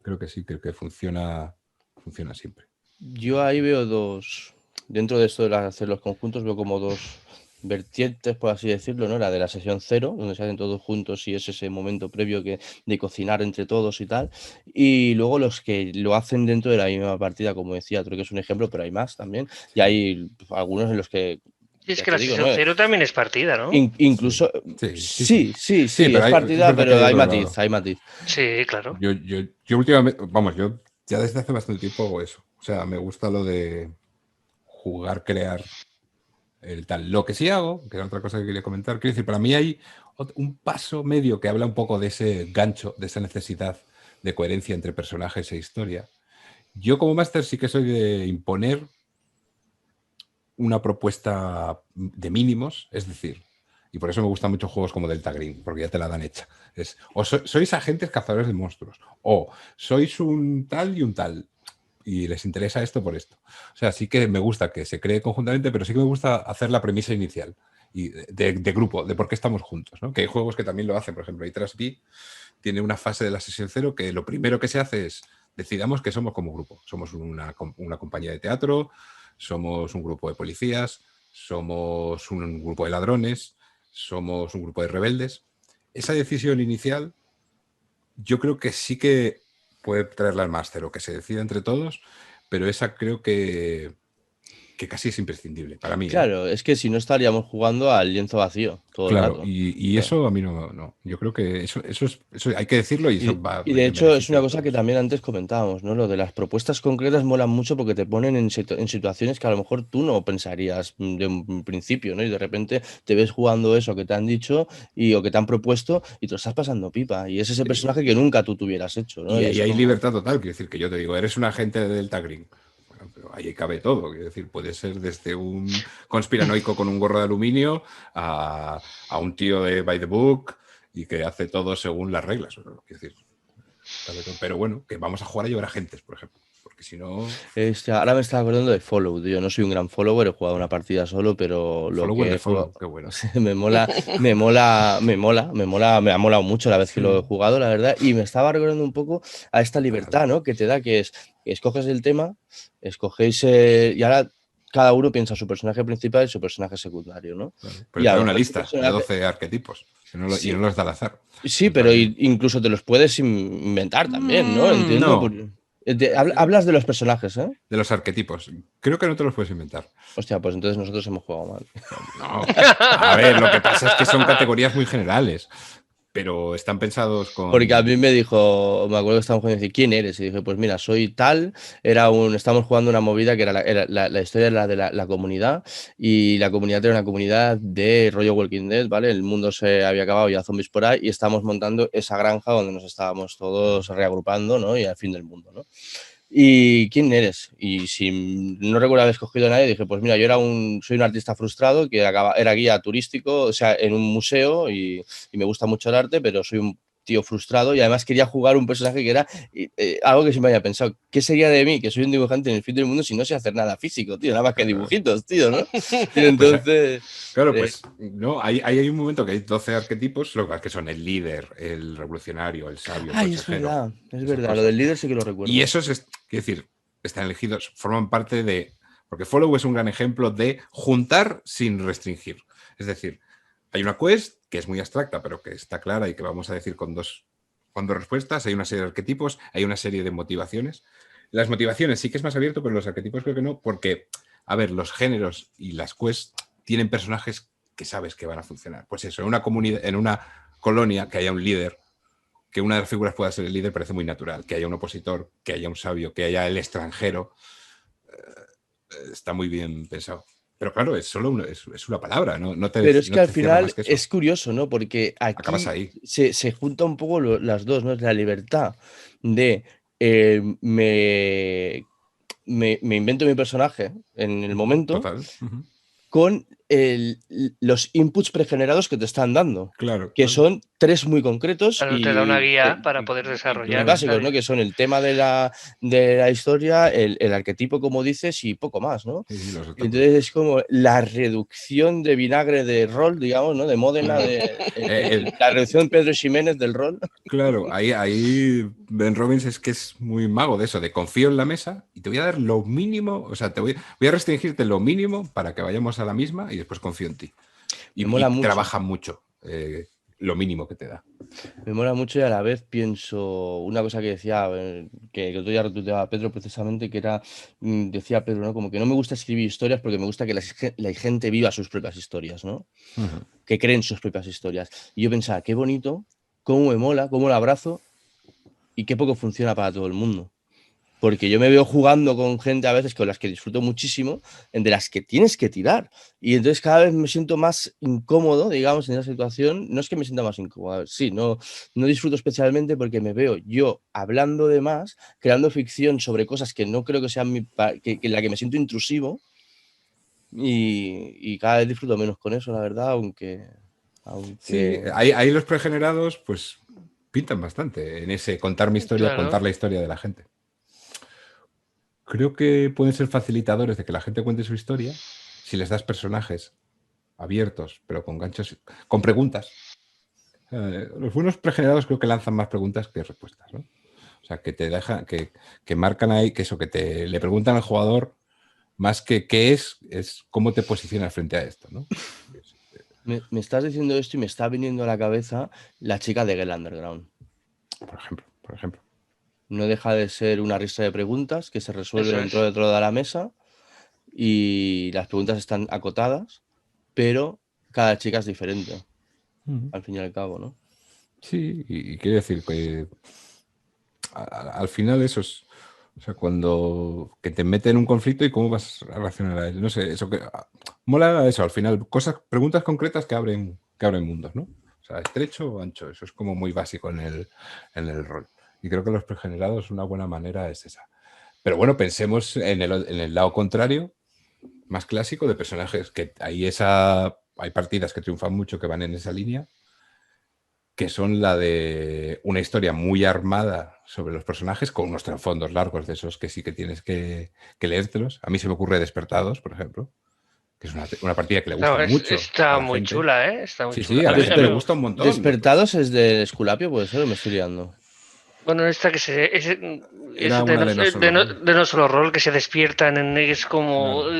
Creo que sí, creo que funciona siempre. Yo ahí veo dentro de esto de hacer los conjuntos, veo como dos vertientes, por así decirlo, ¿no? La de la sesión cero, donde se hacen todos juntos y es ese momento previo de cocinar entre todos y tal. Y luego los que lo hacen dentro de la misma partida, como decía, creo que es un ejemplo, pero hay más también. Y Sí, hay algunos en los que, Y es ya que te la digo, ¿no? sesión cero también es partida, ¿no? sí, Incluso, sí, sí, sí. sí, sí, Sí, sí, pero es es partida, verdad que hay pero hay otro matiz, lado. hay matiz. Sí, claro. Yo últimamente, vamos, yo ya desde hace bastante tiempo hago eso. O sea, me gusta lo de jugar, crear el tal. Lo que sí hago, que era otra cosa que quería comentar, quiero decir, para mí hay un paso medio que habla un poco de ese gancho, de esa necesidad de coherencia entre personajes e historia. Yo como máster sí que soy de imponer una propuesta de mínimos, es decir, y por eso me gustan mucho juegos como Delta Green, porque ya te la dan hecha. O sois agentes cazadores de monstruos, o sois un tal y un tal, y les interesa esto por esto. O sea, sí que me gusta que se cree conjuntamente, pero sí que me gusta hacer la premisa inicial y de grupo, de por qué estamos juntos, ¿no? Que hay juegos que también lo hacen, por ejemplo, I3B tiene una fase de la sesión cero que lo primero que se hace es decidamos que somos como grupo. Somos una compañía de teatro, somos un grupo de policías, somos un grupo de ladrones, somos un grupo de rebeldes. Esa decisión inicial yo creo que sí que puede traerla al máster o que se decida entre todos, pero esa creo que casi es imprescindible para mí, ¿eh? Claro, es que si no estaríamos jugando al lienzo vacío todo el Claro, rato. y Claro. eso a mí no. Yo creo que eso hay que decirlo y eso va Y de en hecho es beneficio una de cosa que todos. también antes comentábamos, ¿no? Lo de las propuestas concretas molan mucho porque te ponen en situaciones que a lo mejor tú no pensarías de un principio, ¿no? Y de repente te ves jugando eso que te han dicho o que te han propuesto y te lo estás pasando pipa. Y es ese Sí. personaje que nunca tú tuvieras hecho, ¿no? Y Y ahí es hay como... libertad total, quiero decir que yo te digo, eres un agente de Delta Green. Bueno, pero ahí cabe todo, quiero decir, puede ser desde un conspiranoico con un gorro de aluminio a un tío de by the book y que hace todo según las reglas. Quiero decir, cabe todo. Pero bueno, que vamos a jugar a llevar agentes, por ejemplo, porque si no, Ahora me estaba acordando de Follow, tío. No soy un gran follower, he jugado una partida solo, pero lo follower que de he jugado follow, qué bueno. me ha molado mucho la vez que lo he Sí, jugado, la verdad. Y me estaba recordando un poco a esta claro. libertad, ¿no? Que te da, que es que escoges el tema, escogéis, y ahora cada uno piensa su personaje principal y su personaje secundario, ¿no? Claro. Pero Y te a da lo una mejor tu lista de personaje, 12 arquetipos y no sí, los da al azar. sí, En pero plan, incluso te los puedes inventar también, ¿no? Entiendo. no. Hablas de los personajes, ¿eh? De los arquetipos. Creo que no te los puedes inventar. Hostia, pues entonces nosotros hemos jugado mal. No. A ver, lo que pasa es que son categorías muy generales, pero están pensados Porque a con... mí me dijo, me acuerdo que estábamos jugando y dice, ¿quién eres? Y dije, pues mira, soy tal, estamos jugando una movida que la historia era de la comunidad, y la comunidad era una comunidad de rollo Walking Dead, ¿vale? El mundo se había acabado, ya zombies por ahí, y estábamos montando esa granja donde nos estábamos todos reagrupando, ¿no? Y al fin del mundo, ¿no? ¿Y quién eres? Y si no recuerdo haber escogido a nadie, dije, pues mira, soy un artista frustrado que era guía turístico, o sea, en un museo y me gusta mucho el arte, pero soy un tío frustrado y además quería jugar un personaje que era algo que siempre había pensado. ¿Qué sería de mí, que soy un dibujante en el fin del mundo, si no sé hacer nada físico, tío? Nada más que Claro. dibujitos, tío, ¿no? Y Pues entonces... claro, eh, pues no, hay un momento que hay 12 arquetipos, lo que son el líder, el revolucionario, el sabio, el Ay, consejero, es esas verdad, lo del cosas. líder sí que lo Y recuerdo. esos, quiero decir, están elegidos, forman parte de... Porque Follow es un gran ejemplo de juntar sin restringir. Es decir, hay una quest que es muy abstracta, pero que está clara y que vamos a decir con dos respuestas. Hay una serie de arquetipos, hay una serie de motivaciones. Las motivaciones sí que es más abierto, pero los arquetipos creo que no, porque, a ver, los géneros y las quests tienen personajes que sabes que van a funcionar. Pues eso, en una comunidad, en una colonia que haya un líder, que una de las figuras pueda ser el líder parece muy natural. Que haya un opositor, que haya un sabio, que haya el extranjero, está muy bien pensado. Pero claro, es solo es una palabra, no te, Pero es no que al te cierra final más que eso. es curioso, ¿no? Porque Acabas aquí ahí. se junta un poco las dos, ¿no? La libertad de me invento mi personaje en el momento Total. Ujú. con los inputs pregenerados que te están dando, Claro, que claro. son 3 muy concretos Claro, te da una guía y- para poder y muy desarrollar. básicos, ¿no? Que son el tema de la historia, el arquetipo, como dices, y poco más, ¿no? Sí, sí, los Y obstáculos. entonces es como la reducción de vinagre de rol, digamos, ¿no? De Módena, El- la reducción de Pedro Ximénez del rol. claro, ahí Ben Robbins es que es muy mago de eso, de confío en la mesa y te voy a dar lo mínimo, o sea, voy a restringirte lo mínimo para que vayamos a la misma y después confío en ti. Me Y mola mucho. trabaja mucho lo mínimo que te da. Me mola mucho y a la vez pienso una cosa que decía, que el otro día retuiteaba Pedro precisamente, que era, decía Pedro, ¿no? Como que no me gusta escribir historias porque me gusta que la gente viva sus propias historias, ¿no? Ujú. Que creen sus propias historias. Y yo pensaba, qué bonito, cómo me mola, cómo lo abrazo y qué poco funciona para todo el mundo. Porque yo me veo jugando con gente a veces con las que disfruto muchísimo, de las que tienes que tirar. Y entonces cada vez me siento más incómodo, digamos, en esa situación. No es que me sienta más incómodo, a ver, sí, no disfruto especialmente porque me veo yo hablando de más, creando ficción sobre cosas que no creo que sean que en la que me siento intrusivo y cada vez disfruto menos con eso, la verdad, Sí, aunque... ahí los pregenerados pues pintan bastante en ese contar mi historia, contar Claro. la historia de la gente. Creo que pueden ser facilitadores de que la gente cuente su historia si les das personajes abiertos, pero con ganchos, con preguntas. Los buenos pregenerados creo que lanzan más preguntas que respuestas, ¿no? O sea, que te dejan, que marcan ahí, que eso, que le preguntan al jugador más que qué es cómo te posicionas frente a esto, ¿no? Me estás diciendo esto y me está viniendo a la cabeza la chica de Gel Underground. Por ejemplo. No deja de ser una lista de preguntas que se resuelven Eso dentro es. de toda la mesa y las preguntas están acotadas, pero cada chica es diferente, al fin y al cabo, ¿no? Sí, y quiero decir que al final eso es, o sea, cuando que te mete en un conflicto y cómo vas a reaccionar a él. No sé, eso que mola eso, al final, preguntas concretas que abren mundos, ¿no? O sea, estrecho o ancho, eso es como muy básico en el rol. Y creo que los pregenerados una buena manera es esa. Pero bueno, pensemos en el lado contrario, más clásico, de personajes que hay partidas que triunfan mucho que van en esa línea, que son la de una historia muy armada sobre los personajes con unos trasfondos largos de esos que sí que tienes que leértelos. A mí se me ocurre Despertados, por ejemplo, que es una partida que le gusta No, mucho a está la muy gente. chula, ¿eh? Está muy Sí, chula. sí, a la A gente le mí gusta un montón. Despertados es del Esculapio, puede ser, o me estoy liando. bueno, esta que Era una de no solo rol. de no solo rol, que se despiertan es como Claro.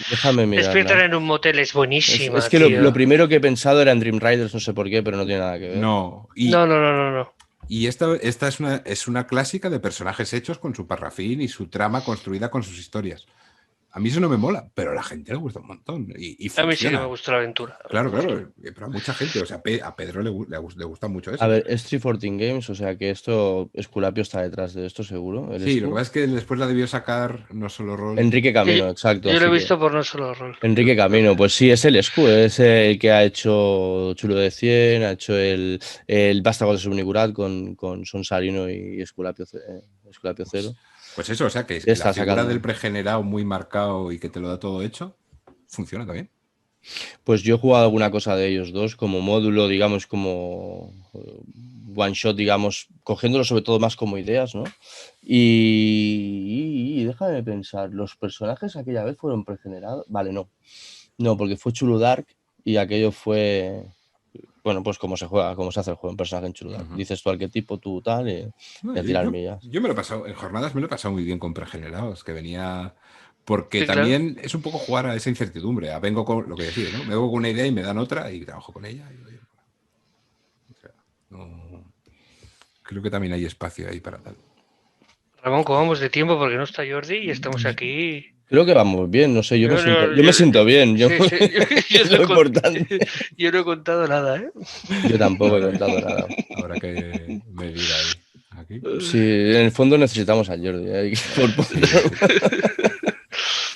Déjame despiertan mirarla. en un motel, es Es buenísima, que lo tío. primero que he pensado era en Dream Riders, no sé por qué, pero no tiene nada que ver. No, No, no, no, no, no. y esta es una clásica de personajes hechos con su parrafín y su trama construida con sus historias. A mí eso no me mola, pero a la gente le gusta un montón y A mí sí que me funciona. gustó la aventura. Claro, claro, pero a mucha gente, o sea, a Pedro le gusta mucho A eso. ver, es 314 Games, o sea que esto, Esculapio está detrás de esto, seguro. ¿Eres Sí, lo que tú? pasa es que después la debió sacar no solo rol. Enrique Camino, exacto, Yo lo he así que... visto por no solo rol. Enrique Camino, pues sí, es el Escu, es el que ha hecho Chulo de 100, ha hecho el Vástago de Subnigurat con Son Salino y Esculapio, Esculapio Cero. Pues eso, o sea, que Ya la está figura sacando. del pregenerado muy marcado y que te lo da todo hecho, funciona también. Pues yo he jugado alguna cosa de ellos dos como módulo, digamos, como one shot, digamos, cogiéndolo sobre todo más como ideas, ¿no? Y déjame pensar, ¿los personajes aquella vez fueron pregenerados? Vale, no. No, porque fue Chulu Dark y aquello fue, bueno, pues como se juega, como se hace el juego en personaje en Chulu Dark. Dices tu arquetipo, tú tal, No, y a tirar yo, millas. yo me lo he pasado, en jornadas me lo he pasado muy bien con pregenerados, que venía. Porque Sí, claro. también es un poco jugar a esa incertidumbre. Vengo con lo que decía, ¿no? Vengo con una idea y me dan otra y trabajo con ella. O sea, creo que también hay espacio ahí para tal. Ramón, ¿cómo vamos de tiempo? Porque no está Jordi y estamos aquí. Creo que vamos bien, no sé, yo me Yo- siento bien. sí, sí, Es lo importante. yo no he contado nada, ¿eh? Yo tampoco he contado nada. Habrá que medir ahí. Aquí. Sí, en el fondo necesitamos a Jordi. Sí, sí.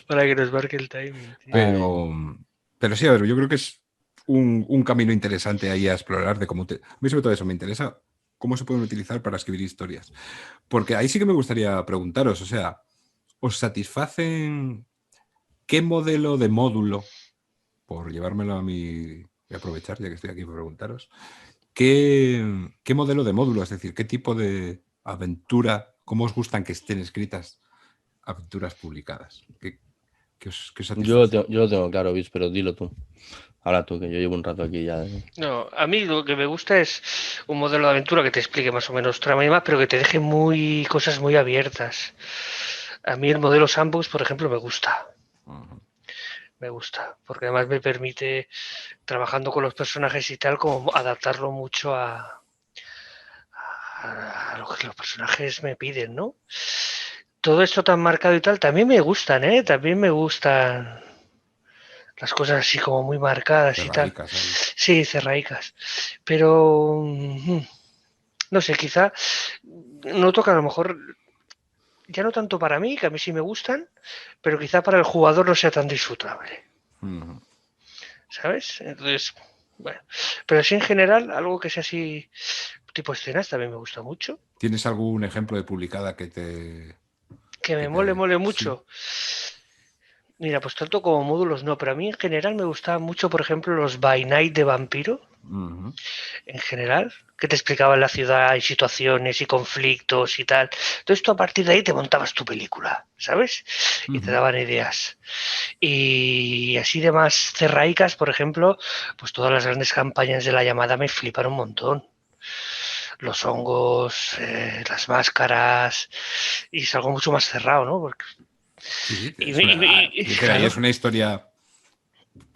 Para que nos marque el timing. Tío. Pero sí, a ver, yo creo que es un camino interesante ahí a explorar de cómo a mí sobre todo eso me interesa, cómo se pueden utilizar para escribir historias. Porque ahí sí que me gustaría preguntaros, o sea, ¿os satisfacen qué modelo de módulo, por llevármelo a mi... Voy a aprovechar ya que estoy aquí para preguntaros, ¿qué modelo de módulo, es decir, qué tipo de aventura, cómo os gustan que estén escritas aventuras publicadas? ¿Qué os satisface? Yo lo tengo claro, Bis, pero dilo tú. Habla tú, que yo llevo un rato aquí ya. No, a mí lo que me gusta es un modelo de aventura que te explique más o menos trama y demás, pero que te deje muy cosas muy abiertas. A mí el modelo Sandbox, por ejemplo, me gusta. Ujú. Me gusta, porque además me permite, trabajando con los personajes y tal, como adaptarlo mucho a lo que los personajes me piden, ¿no? Todo esto tan marcado y tal, también me gustan, ¿eh? También me gustan las cosas así como muy marcadas y tal. Cerraicas ahí. Sí, cerraicas. Pero no sé, quizá noto que a lo mejor ya no tanto para mí, que a mí sí me gustan, pero quizá para el jugador no sea tan disfrutable, Ujú. ¿sabes? Entonces, bueno, pero sí en general, algo que sea así, tipo escenas, también me gusta mucho. ¿Tienes algún ejemplo de publicada que te... Que me mole mucho. Sí. Mira, pues tanto como módulos no, pero a mí en general me gustaban mucho, por ejemplo, los By Night de Vampiro, Ujú. en general, que te explicaban la ciudad y situaciones y conflictos y tal. Todo esto a partir de ahí te montabas tu película, ¿sabes? Y te Ujú. daban ideas. Y así de más cerraicas, por ejemplo, pues todas las grandes campañas de la llamada me flipan un montón. Los hongos, las máscaras, y es algo mucho más cerrado, ¿no? Porque, Sí, y, es una, quiero decir, ahí claro, es una historia,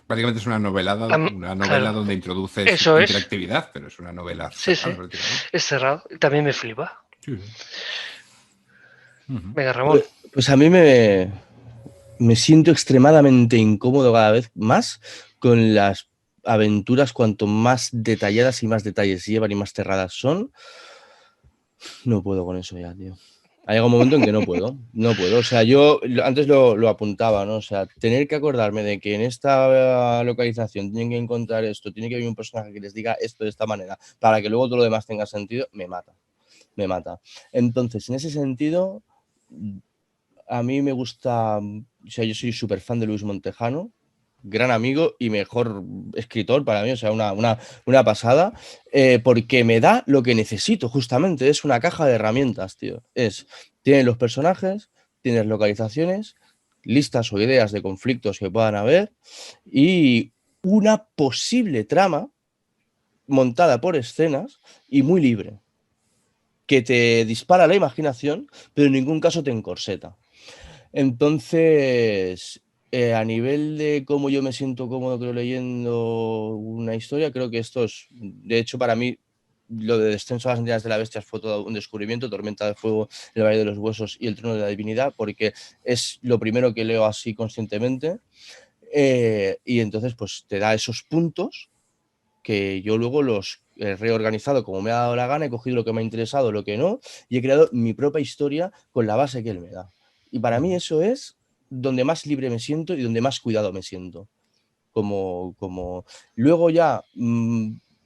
prácticamente es una novelada, una novela claro, donde introduces eso es, interactividad, pero es una novela sí, cerrada sí, prácticamente. es cerrado, también me flipa. Sí, sí. Ujú. Venga, Ramón. Pues a mí me siento extremadamente incómodo cada vez más con las aventuras, cuanto más detalladas y más detalles llevan y más cerradas son. No puedo con eso ya, tío. Ha llegado un momento en que no puedo, no puedo. O sea, yo antes lo apuntaba, ¿no? O sea, tener que acordarme de que en esta localización tienen que encontrar esto, tiene que haber un personaje que les diga esto de esta manera, para que luego todo lo demás tenga sentido, me mata, me mata. Entonces, en ese sentido, a mí me gusta, o sea, yo soy súper fan de Luis Montejano, gran amigo y mejor escritor para mí, o sea, una pasada, porque me da lo que necesito, justamente, es una caja de herramientas, tío. Tienes los personajes, tienes localizaciones, listas o ideas de conflictos que puedan haber y una posible trama montada por escenas y muy libre, que te dispara la imaginación, pero en ningún caso te encorseta. Entonces, a nivel de cómo yo me siento cómodo, creo, leyendo una historia, creo que esto es, de hecho, para mí, lo de Descenso a las Entidades de la Bestia fue todo un descubrimiento, Tormenta de Fuego, El Valle de los Huesos y El Trono de la Divinidad, porque es lo primero que leo así conscientemente, y entonces pues te da esos puntos que yo luego los he reorganizado como me ha dado la gana, he cogido lo que me ha interesado, lo que no, y he creado mi propia historia con la base que él me da. Y para mí eso es donde más libre me siento y donde más cuidado me siento. Luego ya,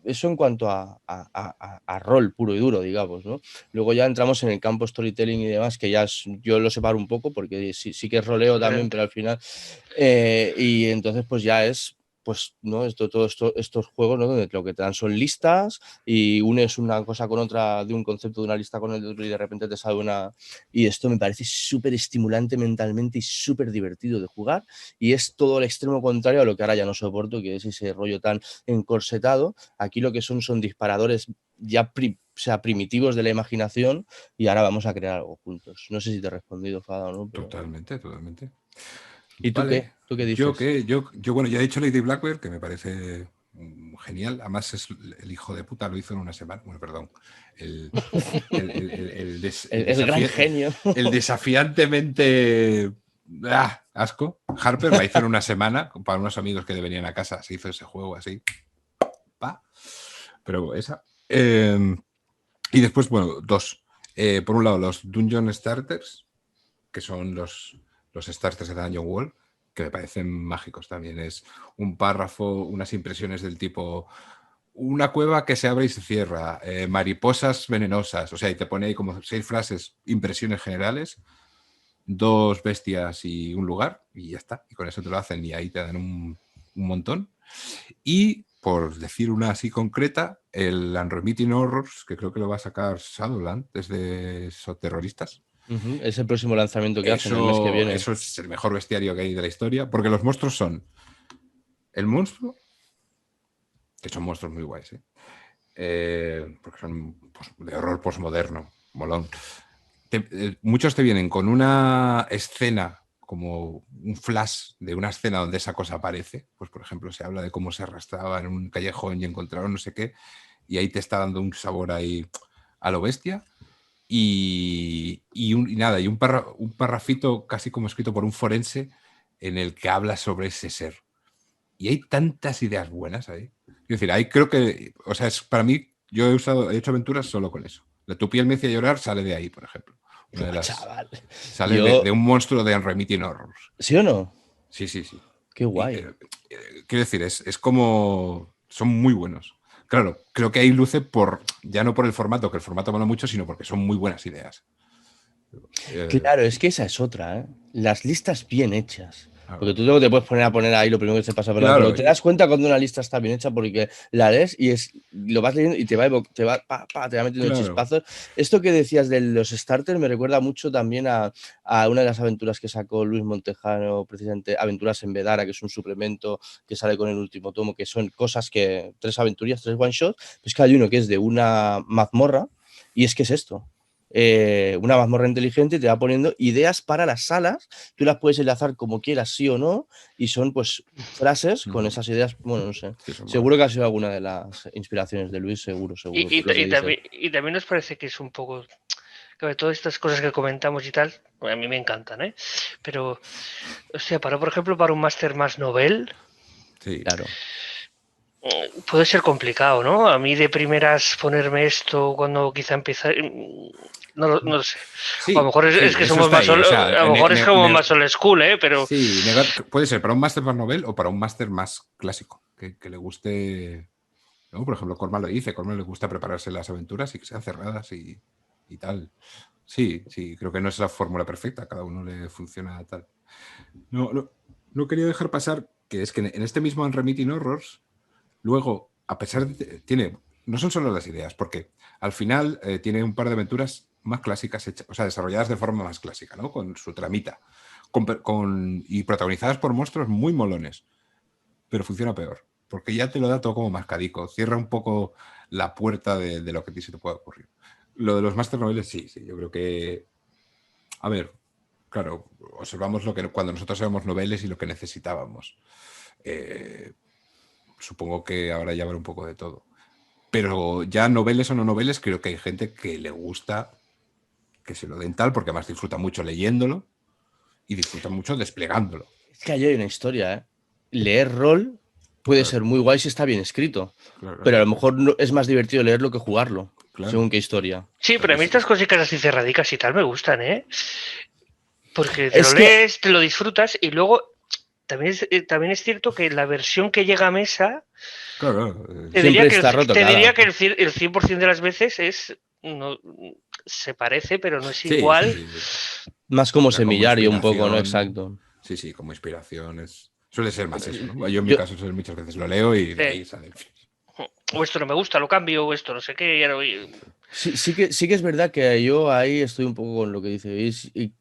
eso en cuanto a rol puro y duro, digamos, ¿no? Luego ya entramos en el campo storytelling y demás, que ya yo lo separo un poco porque sí que es roleo también, Diferente. pero al final, y entonces pues ya es, pues, ¿no? Estos juegos, ¿no? Donde lo que te dan son listas y unes una cosa con otra de un concepto de una lista con el otro y de repente te sale una... Y esto me parece súper estimulante mentalmente y súper divertido de jugar y es todo el extremo contrario a lo que ahora ya no soporto, que es ese rollo tan encorsetado. Aquí lo que son disparadores ya o sea, primitivos de la imaginación y ahora vamos a crear algo juntos. No sé si te he respondido, Fada, o no, pero... Totalmente, totalmente. ¿Y tú qué? Vale. ¿Tú qué Yo dices? que, yo, bueno, ya he dicho Lady Blackbird, que me parece genial. Además, es el hijo de puta lo hizo en una semana. Bueno, perdón. El, El gran genio. el desafiantemente asco. Harper la hizo en una semana para unos amigos que venían a casa. Se hizo ese juego así. Pa. Pero esa. Y después, bueno, dos. Por un lado, los Dungeon Starters, que son los los starters de Dungeon World, que me parecen mágicos también. Es un párrafo, unas impresiones del tipo: una cueva que se abre y se cierra, mariposas venenosas, o sea, y te pone ahí como 6 frases, impresiones generales, 2 bestias y un lugar, y ya está. Y con eso te lo hacen y ahí te dan un montón. Y, por decir una así concreta, el Unremitting Horrors, que creo que lo va a sacar Shadowland desde Terroristas. Es el próximo lanzamiento que hacen el mes que viene. Eso es el mejor bestiario que hay de la historia, porque los monstruos son el monstruo, que son monstruos muy guays, porque son de horror postmoderno, molón. Muchos te vienen con una escena, como un flash de una escena donde esa cosa aparece. Pues, por ejemplo, se habla de cómo se arrastraba en un callejón y encontraron no sé qué, y ahí te está dando un sabor ahí a lo bestia. Y un parrafito casi como escrito por un forense en el que habla sobre ese ser. Y hay tantas ideas buenas ahí. Es decir, ahí creo que, o sea, es para mí, yo he hecho aventuras solo con eso. La Tu piel me hizo llorar sale de ahí, por ejemplo. Una de las, Chaval. sale de un monstruo de Unremitting Horrors. ¿Sí o no? Sí, sí, sí. Qué guay. Quiero decir, es como... Son muy buenos. Claro, creo que ahí luce ya no por el formato, que el formato mola mucho, sino porque son muy buenas ideas. Claro, es que esa es otra, ¿eh? Las listas bien hechas. Claro. Porque tú luego te puedes poner a poner ahí lo primero que se pasa, pero te das cuenta cuando una lista está bien hecha porque la lees y lo vas leyendo y te va metiendo chispazos. Esto que decías de los starters me recuerda mucho también a una de las aventuras que sacó Luis Montejano, precisamente Aventuras en Bedara, que es un suplemento que sale con el último tomo, que son cosas que 3 aventuras, 3 one shots, pues que hay uno que es de una mazmorra y es que es esto. Una mazmorra inteligente te va poniendo ideas para las salas, tú las puedes enlazar como quieras, sí o no, y son pues frases con esas ideas, bueno, no sé, seguro que ha sido alguna de las inspiraciones de Luis, seguro. Y también nos parece que es un poco, que todas estas cosas que comentamos y tal, a mí me encantan, pero, o sea, por ejemplo, para un máster más novel, sí, claro, puede ser complicado, ¿no? A mí de primeras ponerme esto cuando quizá empieza, no lo sé. Sí, o a lo mejor es que somos más ahí, o sea, a lo mejor es como más old school, pero... Sí, puede ser para un máster más novel o para un máster más clásico, que le guste, ¿no? Por ejemplo, Cormac lo dice, Cormac le gusta prepararse las aventuras y que sean cerradas y tal. Sí, creo que no es la fórmula perfecta, a cada uno le funciona tal. No quería dejar pasar que es que en este mismo Unremitting Horrors, luego, a pesar de... no son solo las ideas, porque al final tiene un par de aventuras más clásicas, hechas, o sea, desarrolladas de forma más clásica, ¿no? Con su tramita. Y protagonizadas por monstruos muy molones. Pero funciona peor, porque ya te lo da todo como mascadico. Cierra un poco la puerta de lo que a ti se te puede ocurrir. Lo de los master noveles, sí, yo creo que... A ver, claro, observamos cuando nosotros éramos noveles y lo que necesitábamos. Supongo que ahora ya habrá un poco de todo. Pero ya noveles o no noveles, creo que hay gente que le gusta que se lo den tal, porque además disfruta mucho leyéndolo y disfruta mucho desplegándolo. Es que ahí hay una historia, ¿eh? Leer rol puede ser muy guay si está bien escrito, pero a lo mejor es más divertido leerlo que jugarlo, según qué historia. Sí, pero a mí estas cositas así cerradicas y tal me gustan, porque te lo lees, te lo disfrutas y luego también es cierto que la versión que llega a mesa te diría que el 100% de las veces no se parece, pero no es igual. Sí. Más como semillario un poco, ¿no? Exacto. Sí, como inspiración suele ser más eso, ¿no? Yo en mi caso muchas veces lo leo y de ahí sale. O esto no me gusta, lo cambio, o esto no sé qué. Sí que es verdad que yo ahí estoy un poco con lo que dice.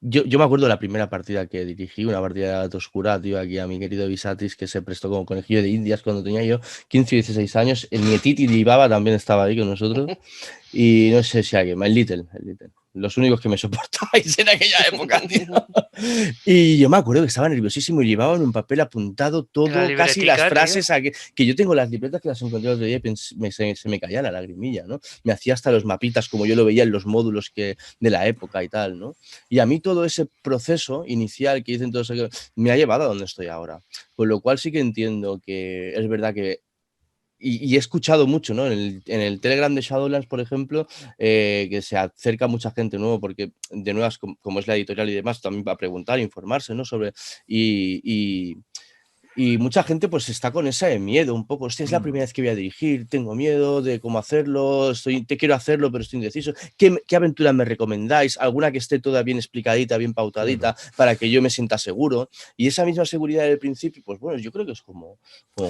Yo me acuerdo de la primera partida que dirigí, una partida de Gato Oscura, tío, aquí a mi querido Visatis, que se prestó como conejillo de indias cuando tenía yo 15 o 16 años. El nietiti de Ibaba también estaba ahí con nosotros. Y no sé si alguien, el Little. Los únicos que me soportabais en aquella época, tío. Y yo me acuerdo que estaba nerviosísimo y llevaba en un papel apuntado todo, casi las frases. Que yo tengo las libretas que las encontré el otro día y se me caía la lagrimilla, ¿no? Me hacía hasta los mapitas como yo lo veía en los módulos de la época y tal, ¿no? Y a mí todo ese proceso inicial que dicen todos me ha llevado a donde estoy ahora. Con lo cual sí que entiendo que es verdad que y he escuchado mucho, ¿no? En el Telegram de Shadowlands, por ejemplo, que se acerca mucha gente nuevo, porque de nuevas, como es la editorial y demás, también va a preguntar, informarse, ¿no? Sobre, y mucha gente pues está con ese miedo un poco. Hostia, es la primera vez que voy a dirigir, tengo miedo de cómo hacerlo, te quiero hacerlo, pero estoy indeciso. ¿Qué aventura me recomendáis? ¿Alguna que esté toda bien explicadita, bien pautadita, para que yo me sienta seguro? Y esa misma seguridad del principio, pues bueno, yo creo que es como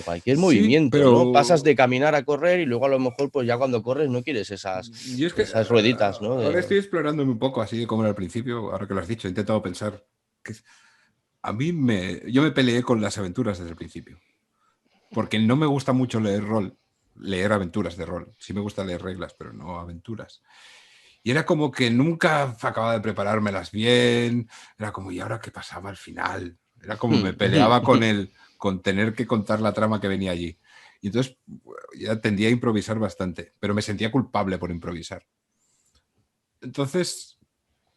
cualquier Sí, movimiento, pero ¿no? Pasas de caminar a correr y luego a lo mejor pues ya cuando corres no quieres yo es que esas rueditas, ¿no? ahora estoy explorándome un poco, así como era al principio, ahora que lo has dicho, he intentado pensar que yo me peleé con las aventuras desde el principio, porque no me gusta mucho leer aventuras de rol. Sí me gusta leer reglas, pero no aventuras. Y era como que nunca acababa de preparármelas bien, era como, ¿y ahora qué pasaba al final? Era como me peleaba con tener que contar la trama que venía allí. Y entonces ya tendía a improvisar bastante, pero me sentía culpable por improvisar. Entonces,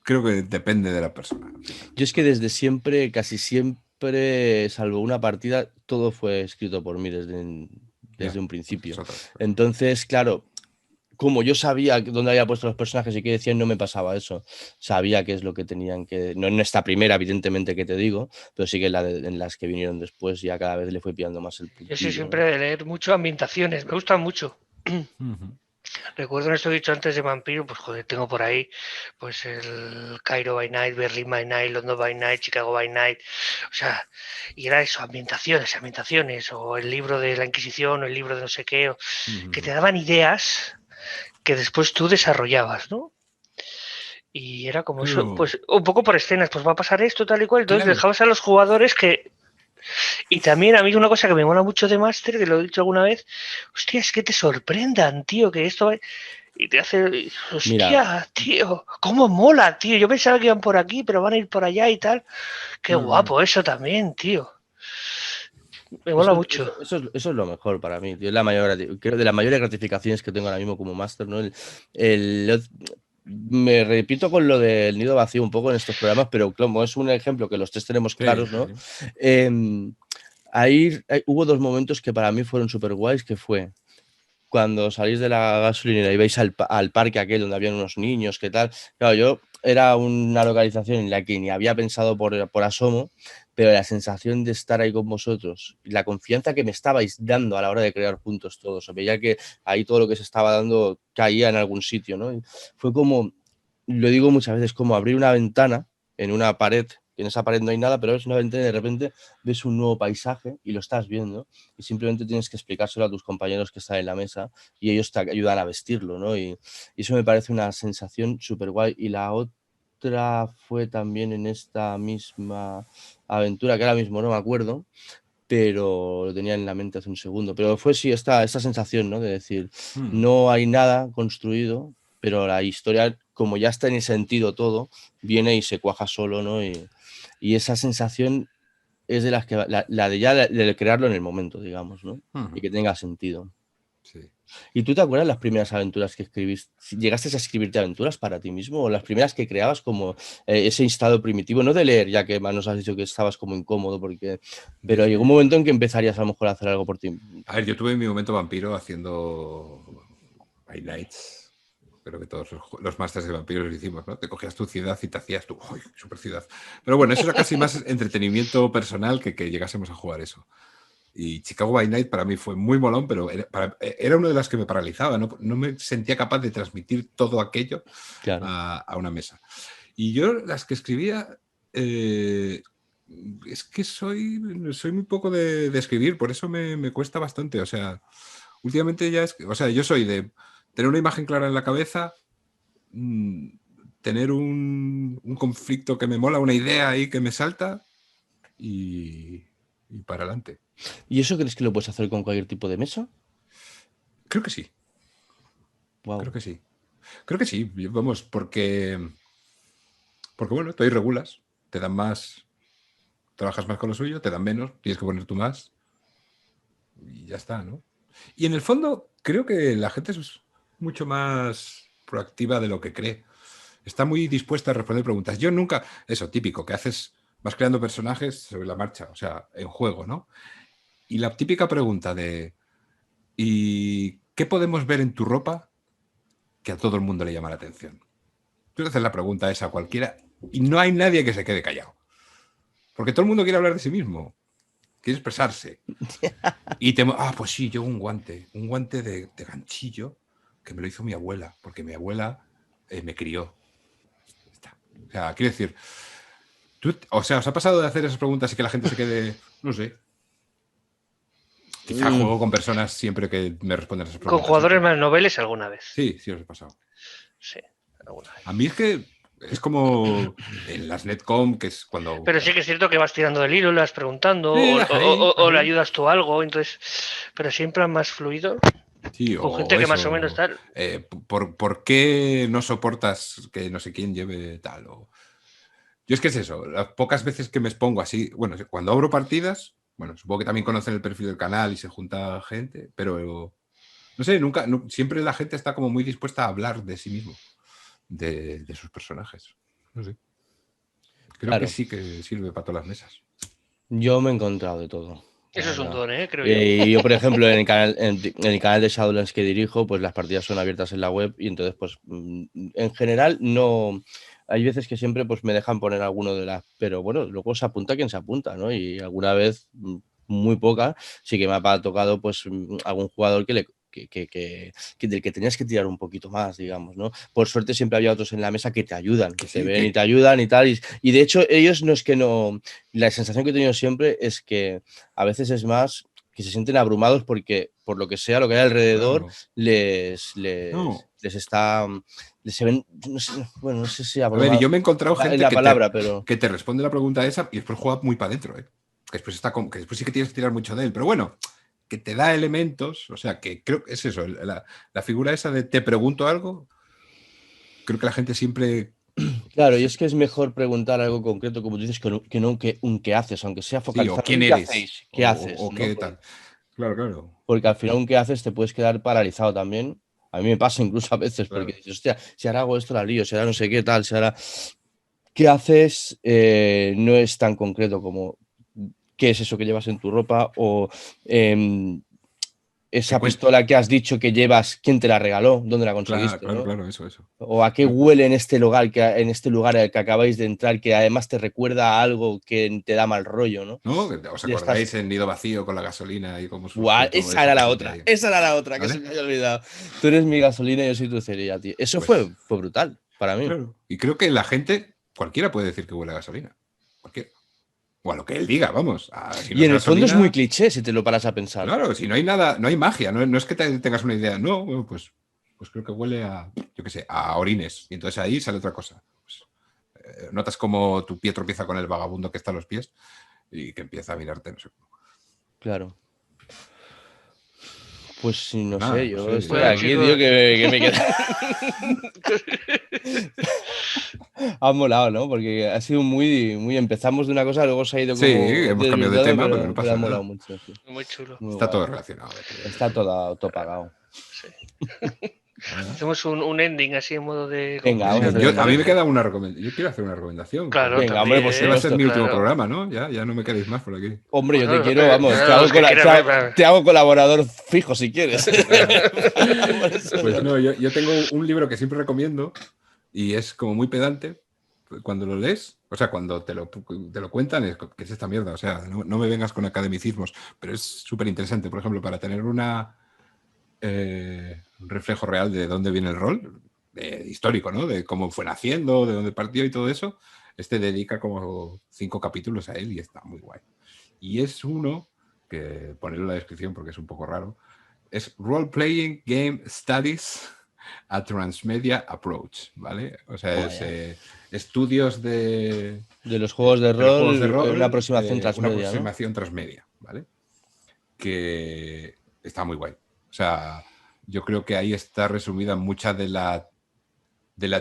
creo que depende de la persona. Yo es que desde siempre, casi siempre, salvo una partida, todo fue escrito por mí desde un principio. Entonces, claro, como yo sabía dónde había puesto los personajes y qué decían, no me pasaba eso. Sabía qué es lo que tenían que... No en esta primera, evidentemente, que te digo, pero sí que en las que vinieron después ya cada vez le fue pillando más el Yo soy puntillo, siempre ¿no? de leer mucho ambientaciones, me gustan mucho. Recuerdo en esto que he dicho antes de Vampiro, pues joder, tengo por ahí pues el Cairo by Night, Berlin by Night, London by Night, Chicago by Night, o sea, y era eso, ambientaciones, o el libro de la Inquisición, o el libro de no sé qué, que te daban ideas que después tú desarrollabas, ¿no? Y era como eso, Pero, pues un poco por escenas, pues va a pasar esto, tal y cual, entonces claro, dejabas a los jugadores que... Y también a mí una cosa que me mola mucho de Master, que lo he dicho alguna vez, hostia, es que te sorprendan, tío, que esto va... Y te hace, Mira, hostia, tío, cómo mola, tío. Yo pensaba que iban por aquí, pero van a ir por allá y tal. Qué claro. guapo eso también, tío. Me mola Eso, mucho. eso es lo mejor para mí, tío. Es creo de las mayores gratificaciones que tengo ahora mismo como máster, ¿no? Me repito con lo del nido vacío un poco en estos programas, pero como es un ejemplo que los tres tenemos Sí, claros, ¿no? Em, hubo dos momentos que para mí fueron súper guays, que fue cuando salís de la gasolinera y vais al parque aquel donde habían unos niños, ¿qué tal? Claro, yo era una localización en la que ni había pensado por asomo, pero la sensación de estar ahí con vosotros, la confianza que me estabais dando a la hora de crear juntos todos, o veía que ahí todo lo que se estaba dando caía en algún sitio, ¿no? Y fue como, lo digo muchas veces, como abrir una ventana en una pared, que en esa pared no hay nada, pero es una ventana y de repente ves un nuevo paisaje y lo estás viendo y simplemente tienes que explicárselo a tus compañeros que están en la mesa y ellos te ayudan a vestirlo, ¿no? Y eso me parece una sensación súper guay. Y la otra fue también en esta misma aventura, que ahora mismo no me acuerdo, pero lo tenía en la mente hace un segundo. Pero fue sí esta sensación, ¿no? De decir, no hay nada construido, pero la historia, como ya está en el sentido todo, viene y se cuaja solo, ¿no? Y esa sensación es de las que la de ya de crearlo en el momento, digamos, ¿no? Y que tenga sentido. sí. ¿Y tú te acuerdas las primeras aventuras que escribiste? ¿Llegaste a escribirte aventuras para ti mismo o las primeras que creabas como ese estado primitivo, no de leer, ya que nos has dicho que estabas como incómodo, pero llegó un momento en que empezarías a lo mejor a hacer algo por ti? A ver, yo tuve mi momento vampiro haciendo By Nights. Creo que todos los masters de vampiros lo hicimos, ¿no? Te cogías tu ciudad y te hacías tu super ciudad. Pero bueno, eso era casi más entretenimiento personal que llegásemos a jugar eso. Y Chicago by Night para mí fue muy molón, pero era una de las que me paralizaba. No me sentía capaz de transmitir todo aquello Claro. a una mesa. Y yo las que escribía, es que soy muy poco de escribir, por eso me cuesta bastante. O sea, últimamente ya o sea, yo soy de tener una imagen clara en la cabeza, tener un conflicto que me mola, una idea ahí que me salta y para adelante. ¿Y eso crees que lo puedes hacer con cualquier tipo de mesa? Creo que sí. Wow. Creo que sí. Creo que sí. Vamos, porque bueno, te regulas, te dan más, trabajas más con lo suyo, te dan menos, tienes que poner tú más y ya está, ¿no? Y en el fondo, creo que la gente es mucho más proactiva de lo que cree. Está muy dispuesta a responder preguntas. Yo nunca, eso, típico, que vas creando personajes sobre la marcha, o sea, en juego, ¿no? Y la típica pregunta de, ¿Y qué podemos ver en tu ropa que a todo el mundo le llama la atención? Tú le haces la pregunta esa a cualquiera y no hay nadie que se quede callado. Porque todo el mundo quiere hablar de sí mismo. Quiere expresarse. Y pues sí, llevo un guante de ganchillo que me lo hizo mi abuela, porque mi abuela me crió. Está. O sea, quiero decir, ¿os ha pasado de hacer esas preguntas y que la gente se quede, no sé? Quizá juego con personas siempre que me responden esas preguntas. Con jugadores más noveles alguna vez. Sí, os he pasado. Sí, alguna vez. A mí es que es como en las Netcom, que es cuando... Pero sí que es cierto que vas tirando del hilo, le vas preguntando, Sí, o le ayudas tú a algo, entonces, pero siempre más fluido. Sí, con gente que más o menos tal. ¿Por qué no soportas que no sé quién lleve tal? Yo es que es eso, las pocas veces que me expongo así, bueno, cuando abro partidas, bueno, supongo que también conocen el perfil del canal y se junta gente, pero no sé, siempre la gente está como muy dispuesta a hablar de sí mismo, de sus personajes. No sé. Creo que sí que sirve para todas las mesas. Yo me he encontrado de todo. Eso es un don, creo yo. Yo, por ejemplo, en el canal de Shadowlands que dirijo, pues las partidas son abiertas en la web y entonces, pues, en general no... Hay veces que siempre pues me dejan poner alguno de las... Pero bueno, luego se apunta quien se apunta, ¿no? Y alguna vez, muy poca, sí que me ha tocado pues algún jugador que del que tenías que tirar un poquito más, digamos, ¿no? Por suerte siempre había otros en la mesa que te ayudan, que te ven y te ayudan y tal. Y de hecho ellos no es que no... La sensación que he tenido siempre es que a veces es más que se sienten abrumados porque por lo que sea, lo que hay alrededor les está... Se ven, no sé, bueno, no sé si abrumados. A ver, yo me he encontrado gente pero... que te responde la pregunta esa y después juega muy para adentro, ¿eh? Que después sí que tienes que tirar mucho de él, pero bueno, que te da elementos, o sea, que creo que es eso, la figura esa de te pregunto algo, creo que la gente siempre... Claro, y es que es mejor preguntar algo concreto, como tú dices, que no un qué haces, aunque sea focalizado. Sí, o quién eres. ¿Qué hacéis? ¿Qué haces? O qué tal. Claro. Porque al final un qué haces te puedes quedar paralizado también. A mí me pasa incluso a veces, porque dices, hostia, si ahora hago esto la lío, si ahora no sé qué tal, si ahora... ¿Qué haces? No es tan concreto como qué es eso que llevas en tu ropa o... esa pistola que has dicho que llevas, ¿quién te la regaló? ¿Dónde la conseguiste? Claro, eso. O a qué huele en este lugar al que acabáis de entrar, que además te recuerda a algo que te da mal rollo, ¿no? ¿No? ¿Os acordáis en Nido Vacío con la gasolina y cómo esa era la otra. Esa era la otra, ¿vale? Que se me había olvidado. Tú eres mi gasolina y yo soy tu cerilla, tío. Eso fue brutal para mí. Claro. Y creo que la gente, cualquiera puede decir que huele a gasolina. Cualquiera. O a lo que él diga, vamos. Si no y en el fondo es muy cliché si te lo paras a pensar. Claro, si no hay nada, no hay magia, no es que tengas una idea. No, bueno, pues creo que huele a, yo qué sé, a orines. Y entonces ahí sale otra cosa. Pues, notas como tu pie tropieza con el vagabundo que está a los pies y que empieza a mirarte, no sé cómo. Claro. Pues no Nada, sé, yo estoy bueno, aquí, tío, que me queda. Ha molado, ¿no? Porque ha sido muy... Empezamos de una cosa, luego se ha ido como... Sí, hemos cambiado de tema, pero no pasa nada. Ha molado mucho. Sí. Muy chulo. Está todo relacionado. Está todo pagado. Sí. Hacemos un ending así en modo de... Venga, a mí me queda una recomendación. Yo quiero hacer una recomendación. Claro, venga, también, hombre, pues va a ser mi último programa, ¿no? Ya no me queréis más por aquí. Hombre, yo te quiero, vamos, te hago colaborador fijo si quieres. Pues no, yo tengo un libro que siempre recomiendo y es como muy pedante cuando lo lees, o sea, cuando te lo cuentan, que es esta mierda, o sea, no me vengas con academicismos, pero es súper interesante, por ejemplo, para tener un reflejo real de dónde viene el rol, histórico, ¿no? De cómo fue naciendo, de dónde partió y todo eso. Dedica como 5 capítulos a él y está muy guay. Y es uno, que ponerlo en la descripción porque es un poco raro, es Role Playing Game Studies a Transmedia Approach, ¿vale? O sea, es estudios de los juegos de rol, una aproximación transmedia. Una aproximación transmedia, ¿vale? Que está muy guay. O sea, yo creo que ahí está resumida mucha de la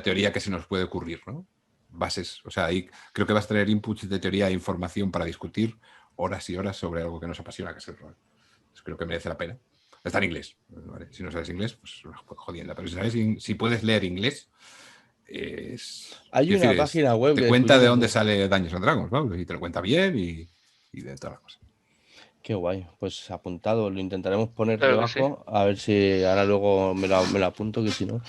teoría que se nos puede ocurrir, ¿no? Bases. O sea, ahí creo que vas a traer inputs de teoría e información para discutir horas y horas sobre algo que nos apasiona, que es el rol. Pues creo que merece la pena. Está en inglés, ¿vale? Si no sabes inglés, pues jodienda. Pero si puedes leer inglés, hay una página web te que cuenta de dónde sale Dungeons and Dragons, ¿vale? Y te lo cuenta bien y de todas las cosas. Qué guay, pues apuntado, lo intentaremos poner Claro que sí. debajo, a ver si ahora luego me lo apunto, que si no.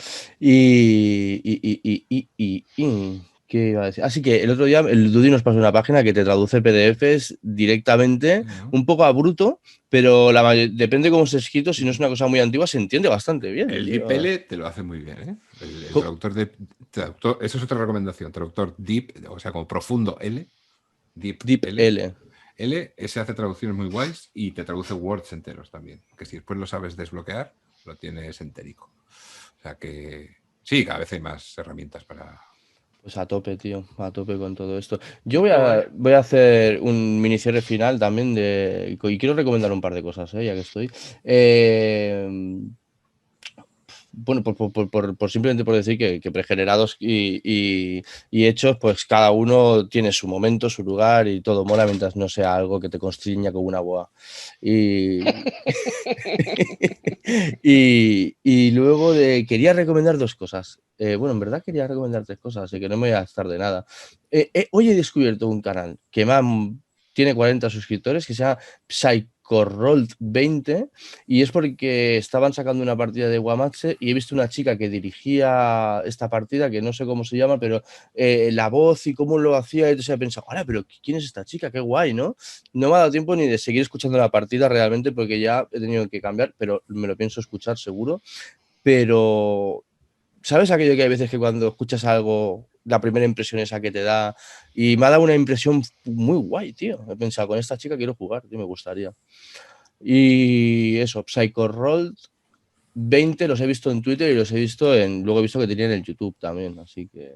¿Qué iba a decir? Así que el otro día el Dudi nos pasó una página que te traduce PDFs directamente, ¿no? un poco a bruto, pero depende cómo se escrito, si no es una cosa muy antigua, se entiende bastante bien, El tío. DeepL te lo hace muy bien, ¿eh? El Co- traductor, eso es otra recomendación, traductor Deep, o sea, como profundo L, Deep Deep L. L. L, ese hace traducciones muy guays y te traduce words enteros también, que si después lo sabes desbloquear, lo tienes enterico. O sea que sí, cada vez hay más herramientas para... Pues a tope, tío, a tope con todo esto. Yo voy Qué guay. voy a hacer un mini cierre final también y quiero recomendar un par de cosas, ya que estoy. Eh, bueno, simplemente por decir que pregenerados y hechos, pues cada uno tiene su momento, su lugar y todo mola mientras no sea algo que te constriña como una boa. Y, y luego quería recomendar dos cosas. Bueno, en verdad quería recomendar tres cosas, así que no me voy a gastar de nada. Hoy he descubierto un canal que tiene 40 suscriptores que se llama Psychorolled 20 y es porque estaban sacando una partida de Guamache y he visto una chica que dirigía esta partida, que no sé cómo se llama, pero la voz y cómo lo hacía, y entonces he pensado, ¡hola, pero quién es esta chica! ¡Qué guay!, ¿no? No me ha dado tiempo ni de seguir escuchando la partida realmente porque ya he tenido que cambiar, pero me lo pienso escuchar seguro. Pero, ¿sabes aquello que hay veces que cuando escuchas algo, la primera impresión esa que te da? Y me ha dado una impresión muy guay, tío. He pensado, con esta chica quiero jugar, tío, me gustaría. Y eso, Psycho Roll 20 los he visto en Twitter y los he visto luego he visto que tenían el YouTube también, así que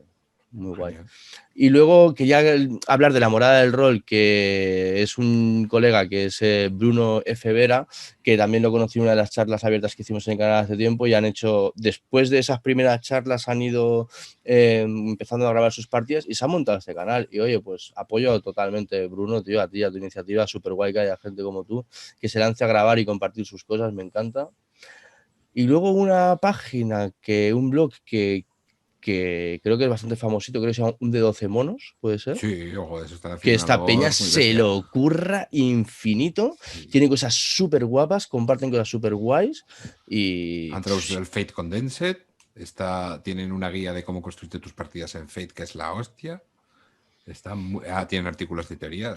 muy guay. Genial. Y luego quería hablar de la Morada del Rol, que es un colega que es Bruno F. Vera, que también lo conocí en una de las charlas abiertas que hicimos en el canal hace tiempo y han hecho, después de esas primeras charlas, han ido empezando a grabar sus partidas y se han montado este canal. Y oye, pues apoyo totalmente, Bruno, tío, a ti, a tu iniciativa, súper guay que haya gente como tú que se lance a grabar y compartir sus cosas, me encanta. Y luego un blog que creo que es bastante famosito, creo que se llama Un de 12 monos, puede ser. Sí, ojo, eso están Que haciendo una esta peña labor muy se bestia. lo curra infinito, Sí. tiene cosas súper guapas, comparten cosas súper guays y Han traducido el Fate Condensed. Tienen una guía de cómo construirte tus partidas en Fate, que es la hostia. Tienen artículos de teoría.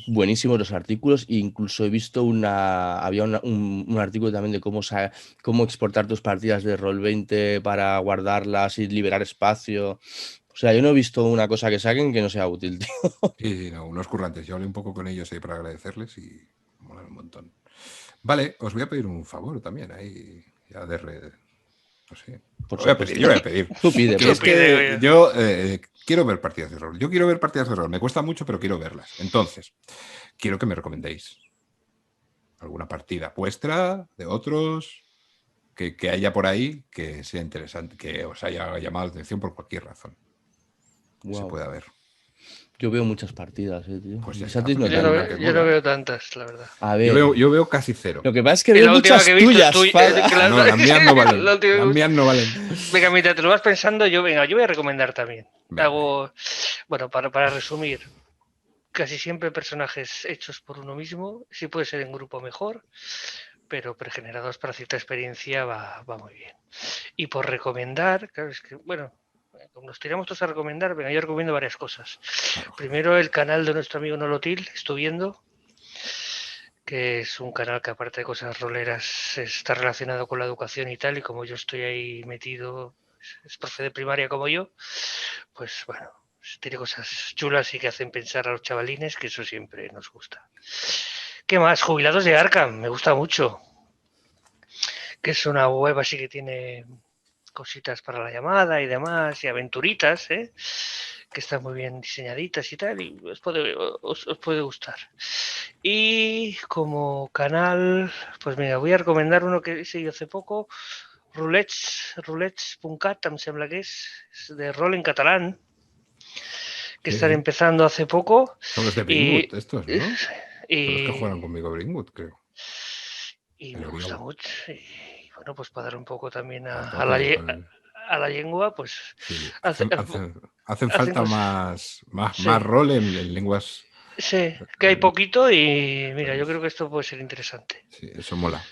buenísimos los artículos. E incluso he visto había un artículo también de cómo exportar tus partidas de Roll20 para guardarlas y liberar espacio. O sea, yo no he visto una cosa que saquen que no sea útil, tío. Sí, sí, no, unos currantes. Yo hablé un poco con ellos ahí para agradecerles y molan un montón. Vale, os voy a pedir un favor también ahí, ya de red. No sé. Por Lo voy a pedir, supuesto. yo voy a pedir. Tú pide, Que es pues. que yo quiero ver partidas de rol. Yo quiero ver partidas de rol. Me cuesta mucho, pero quiero verlas. Entonces, quiero que me recomendéis alguna partida vuestra, de otros, que haya por ahí, que sea interesante, que os haya llamado la atención por cualquier razón. Que se Wow. pueda ver. Yo veo muchas partidas, tío. Pues ya está, Satis pues no Yo dime no, tanto. una que yo no mola. veo tantas, la verdad. A Yo ver. veo, yo veo casi cero. Lo que pasa es que Y veo la última que muchas he visto es tuyas, tuya. Fada. No, las mías no valen. La última que Las he visto- mías no valen. Venga, mientras te lo vas pensando, yo voy a recomendar también. Venga. Bueno, para resumir, casi siempre personajes hechos por uno mismo, si puede ser en grupo mejor, pero pregenerados para cierta experiencia va muy bien. Y por recomendar, claro, es que, bueno, como nos tiramos todos a recomendar, venga, yo recomiendo varias cosas. Claro, joder. Primero, el canal de nuestro amigo Nolotil, estoy viendo, que es un canal que aparte de cosas roleras está relacionado con la educación y tal, y como yo estoy ahí metido, es profe de primaria como yo, pues bueno, tiene cosas chulas y que hacen pensar a los chavalines, que eso siempre nos gusta. ¿Qué más? Jubilados de Arkham, me gusta mucho, que es una web así que tiene cositas para la llamada y demás, y aventuritas, que están muy bien diseñaditas y tal, y os puede gustar. Y como canal, pues mira, voy a recomendar uno que hice hace poco, Roulets.cat, em sembla que es de rol en catalán, que Sí, están sí. empezando hace poco, Son los de y, Bringwood, estos, ¿no? Son los que juegan y, conmigo Bringwood, creo. y El me gusta Oriol. mucho. Y bueno, pues para dar un poco también A a tope con el... a la lengua, pues Sí, hace- hacen hacen falta cosas. más Sí, rol en lenguas Sí, que hay poquito y mira, yo creo que esto puede ser interesante. Sí, eso mola.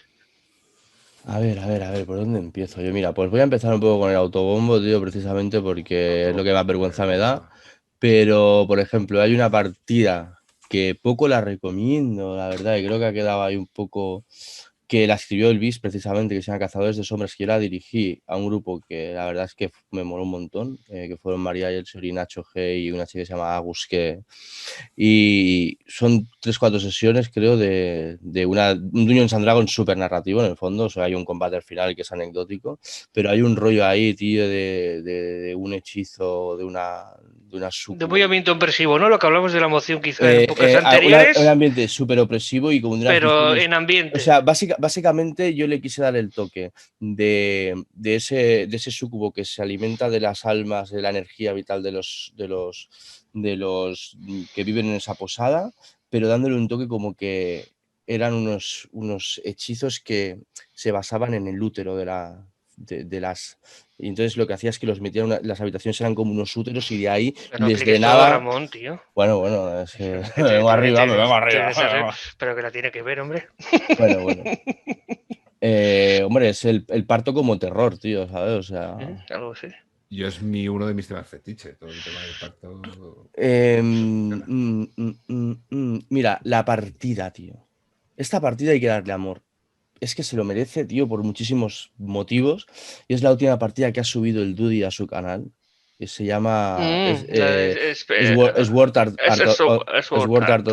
A ver, ¿por dónde empiezo yo? Mira, pues voy a empezar un poco con el autobombo, tío, precisamente porque es lo que más vergüenza me da. Pero, por ejemplo, hay una partida que poco la recomiendo, la verdad, y creo que ha quedado ahí un poco, que la escribió el BIS precisamente, que se llama Cazadores de Sombras, que yo la dirigí a un grupo que la verdad es que me moló un montón, que fueron María Yeltsor y Nacho G y una chica que se llama Agus, y son 3-4 sesiones, creo, de un Dungeons and Dragons súper narrativo en el fondo. O sea, hay un combate al final que es anecdótico, pero hay un rollo ahí, tío, de un hechizo, de una De sucubo. muy ambiente opresivo, ¿no? Lo que hablamos de la moción quizá en épocas Un anteriores, ambiente súper opresivo y con unas pero visiones. en O ambiente. sea, básicamente yo le quise dar el toque de ese súcubo que se alimenta de las almas, de la energía vital de los que viven en esa posada, pero dándole un toque como que eran unos hechizos que se basaban en el útero de las. Y entonces lo que hacía es que los metían, las habitaciones eran como unos úteros y de ahí Pero no les expliques todo, drenaba. Ramón, tío. Bueno, es que Es me que vengo arriba, me vengo arriba. tienes ese- pero que la tiene que ver, hombre. Bueno. Hombre, es el parto como terror, tío, ¿sabes? O sea. Algo así. Yo es uno de mis temas fetiche, todo el tema del parto. Mira, la partida, tío. Esta partida hay que darle amor. Es que se lo merece, tío, por muchísimos motivos. Y es la última partida que ha subido el Dudy a su canal. Que se llama Sword Art, Es Sword Art.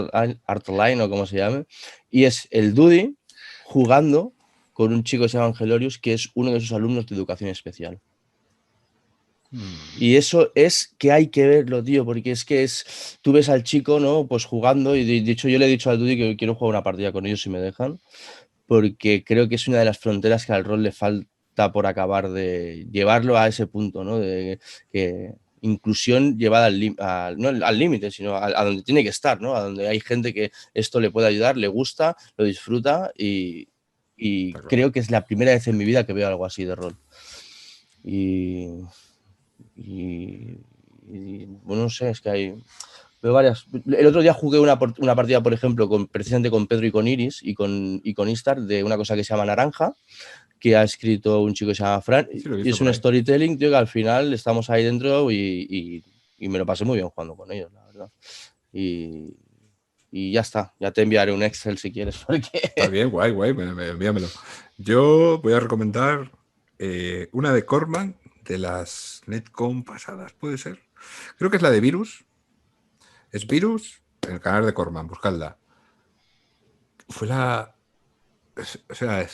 Art Online o como se llame. Y es el Dudy jugando con un chico que se llama Angelorius, que es uno de sus alumnos de educación especial. Y eso es que hay que verlo, tío, porque es que tú ves al chico, ¿no? Pues jugando, y de hecho yo le he dicho al Dudy que quiero jugar una partida con ellos si me dejan, porque creo que es una de las fronteras que al rol le falta por acabar de llevarlo a ese punto, ¿no? De que inclusión llevada no al límite, sino a donde tiene que estar, ¿no? A donde hay gente que esto le puede ayudar, le gusta, lo disfruta y creo que es la primera vez en mi vida que veo algo así de rol. Y bueno, no sé, es que veo varias. El otro día jugué una partida, por ejemplo, precisamente con Pedro y con Iris y con Instar, de una cosa que se llama Naranja, que ha escrito un chico que se llama Fran, Sí, lo he y visto es por un ahí. storytelling, tío, que al final estamos ahí dentro y me lo pasé muy bien jugando con ellos, la verdad. Y ya está, ya te enviaré un Excel si quieres, porque. Está bien, guay, envíamelo. Yo voy a recomendar una de Corman, de las Netcom pasadas, ¿puede ser? Creo que es la de Virus. Es Virus, en el canal de Corman, buscadla. Fue la... O sea,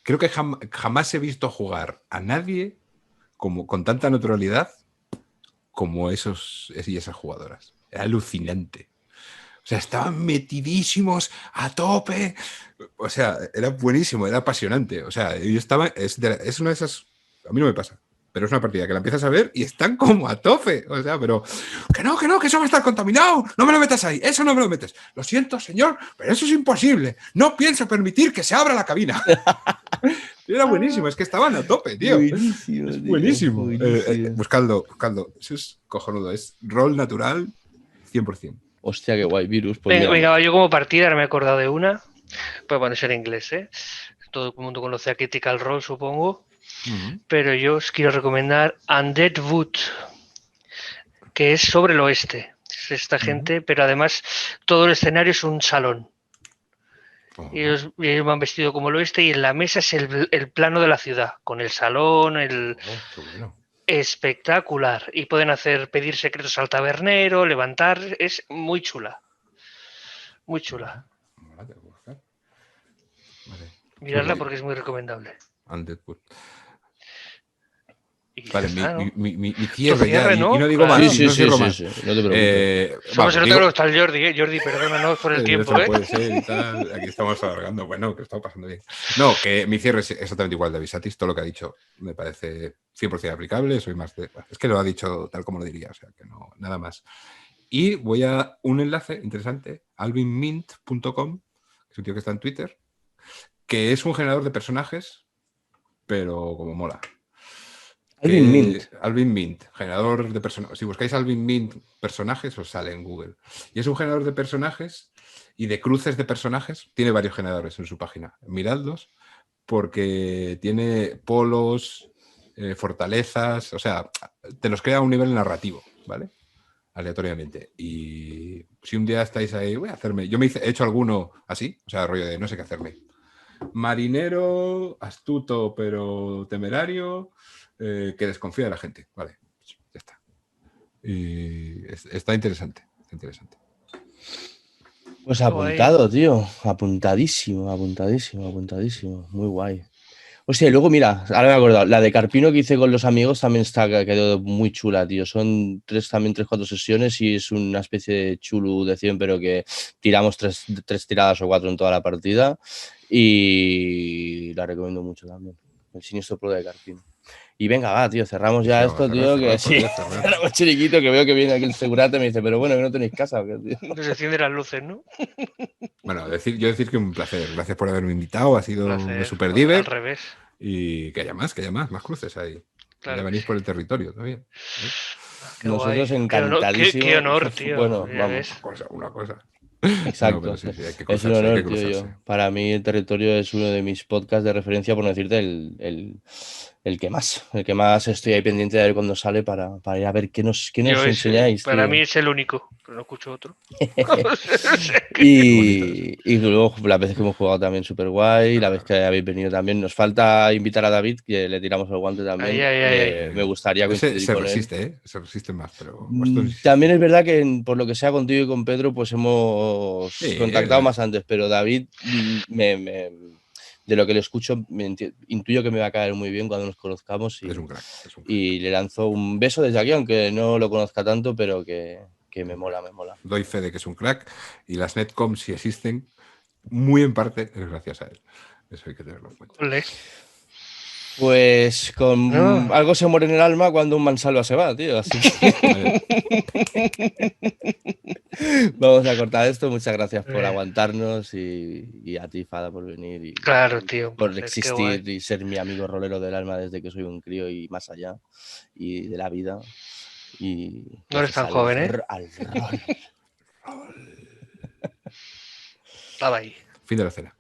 creo que jamás he visto jugar a nadie con tanta naturalidad como esos y esas jugadoras. Era alucinante. O sea, estaban metidísimos a tope. O sea, era buenísimo, era apasionante. O sea, yo estaba. Es una de esas. A mí no me pasa. Pero es una partida que la empiezas a ver y están como a tope. O sea, pero. Que eso va a estar contaminado. No me lo metas ahí. Eso no me lo metes. Lo siento, señor, pero eso es imposible. No pienso permitir que se abra la cabina. Era buenísimo. Es que estaban a tope, tío. Buenísimo, Es tío, buenísimo. buenísimo. Buscadlo. Eso es cojonudo. Es rol natural 100%. Hostia, qué guay, Virus. Pues mira. Venga, yo como partida ahora me he acordado de una. Pues bueno, es en inglés, ¿eh? Todo el mundo conoce a Critical Role, supongo. Pero yo os quiero recomendar Undead Wood, que es sobre el oeste. Es esta gente, pero además todo el escenario es un salón. Y ellos van vestidos como el oeste y en la mesa es el plano de la ciudad, con el salón, Qué bueno. espectacular. Y pueden pedir secretos al tabernero, levantar. Es muy chula. Muy chula. Vale, voy a buscar. Vale. Miradla porque es muy recomendable. Undead Wood. Y Vale, está, ¿no? mi cierre, cierre, ya. ¿no? Y no digo Claro. más. Sí, No cierro más. no te preocupes. Solo se nota que no está el Jordi, ¿eh? Jordi, perdónanos por el tiempo, ¿eh? Puede ser y tal. Aquí estamos alargando. Bueno, que estamos pasando bien. No, que mi cierre es exactamente igual de Avisatis. Todo lo que ha dicho me parece 100% aplicable. Soy más de... Es que lo ha dicho tal como lo diría, o sea, que no, nada más. Y voy a un enlace interesante, alvinmint.com, que es un tío que está en Twitter, que es un generador de personajes, pero como mola. Alvin Mint. Alvin Mint, generador de personajes. Si buscáis Alvin Mint personajes, os sale en Google. Y es un generador de personajes y de cruces de personajes. Tiene varios generadores en su página. Miradlos, porque tiene polos, fortalezas, o sea, te los crea a un nivel narrativo, ¿vale? Aleatoriamente. Y si un día estáis ahí, voy a hacerme. Yo he hecho alguno así, o sea, rollo de no sé qué hacerme. Marinero, astuto, pero temerario, que desconfía de la gente. Vale, ya está. Y está interesante. Está interesante. Pues apuntado, tío. Apuntadísimo, apuntadísimo, apuntadísimo. Muy guay. Hostia, y luego mira, ahora me he acordado, la de Carpino que hice con los amigos también quedó muy chula, tío. Son también 3-4 sesiones y es una especie de chulu de 100, pero que tiramos tres tiradas o 4 en toda la partida. Y la recomiendo mucho también. El Siniestro Pro de Carpino. Y venga, va, tío, cerramos ya esto, tío, que sí. Cerramos chiriquito, que veo que viene aquí el segurate y me dice, pero bueno, que no tenéis casa. Nos enciende las luces, ¿no? Bueno, decir que un placer. Gracias por haberme invitado. Ha sido súper Al divertido. revés. Y que haya más cruces ahí. Claro ya que venís sí. por el territorio también. Nosotros guay. encantadísimos. Qué honor, tío. Bueno, Ya vamos. ves. Una cosa. Exacto. No, pero sí, hay que es un cruzarse, honor, tío. Yo. Para mí el territorio es uno de mis podcasts de referencia, por no decirte el que más estoy ahí pendiente de ver cuando sale para ir a ver qué nos enseñáis. Para tío. mí es el único, pero no escucho otro. y luego las veces que hemos jugado también súper guay, la vez que habéis venido también. Nos falta invitar a David, que le tiramos el guante también. Ay. Me gustaría coincidir se con resiste, él. Se resiste más, pero También es verdad que por lo que sea contigo y con Pedro, pues hemos contactado más antes, pero David, de lo que le escucho, intuyo que me va a caer muy bien cuando nos conozcamos es un crack. Y le lanzo un beso desde aquí, aunque no lo conozca tanto, pero que me mola. Doy fe de que es un crack y las Netcom, si existen, muy en parte es gracias a él. Eso hay que tenerlo en cuenta. Olé. Pues con algo se muere en el alma cuando un mansalva se va, tío. Así que vamos a cortar esto. Muchas gracias por aguantarnos y a ti, Fada, por venir y claro, tío, por existir y ser mi amigo rolero del alma desde que soy un crío y más allá y de la vida. Y no eres tan joven, ¿eh? Al rol. Estaba ahí. Fin de la cena.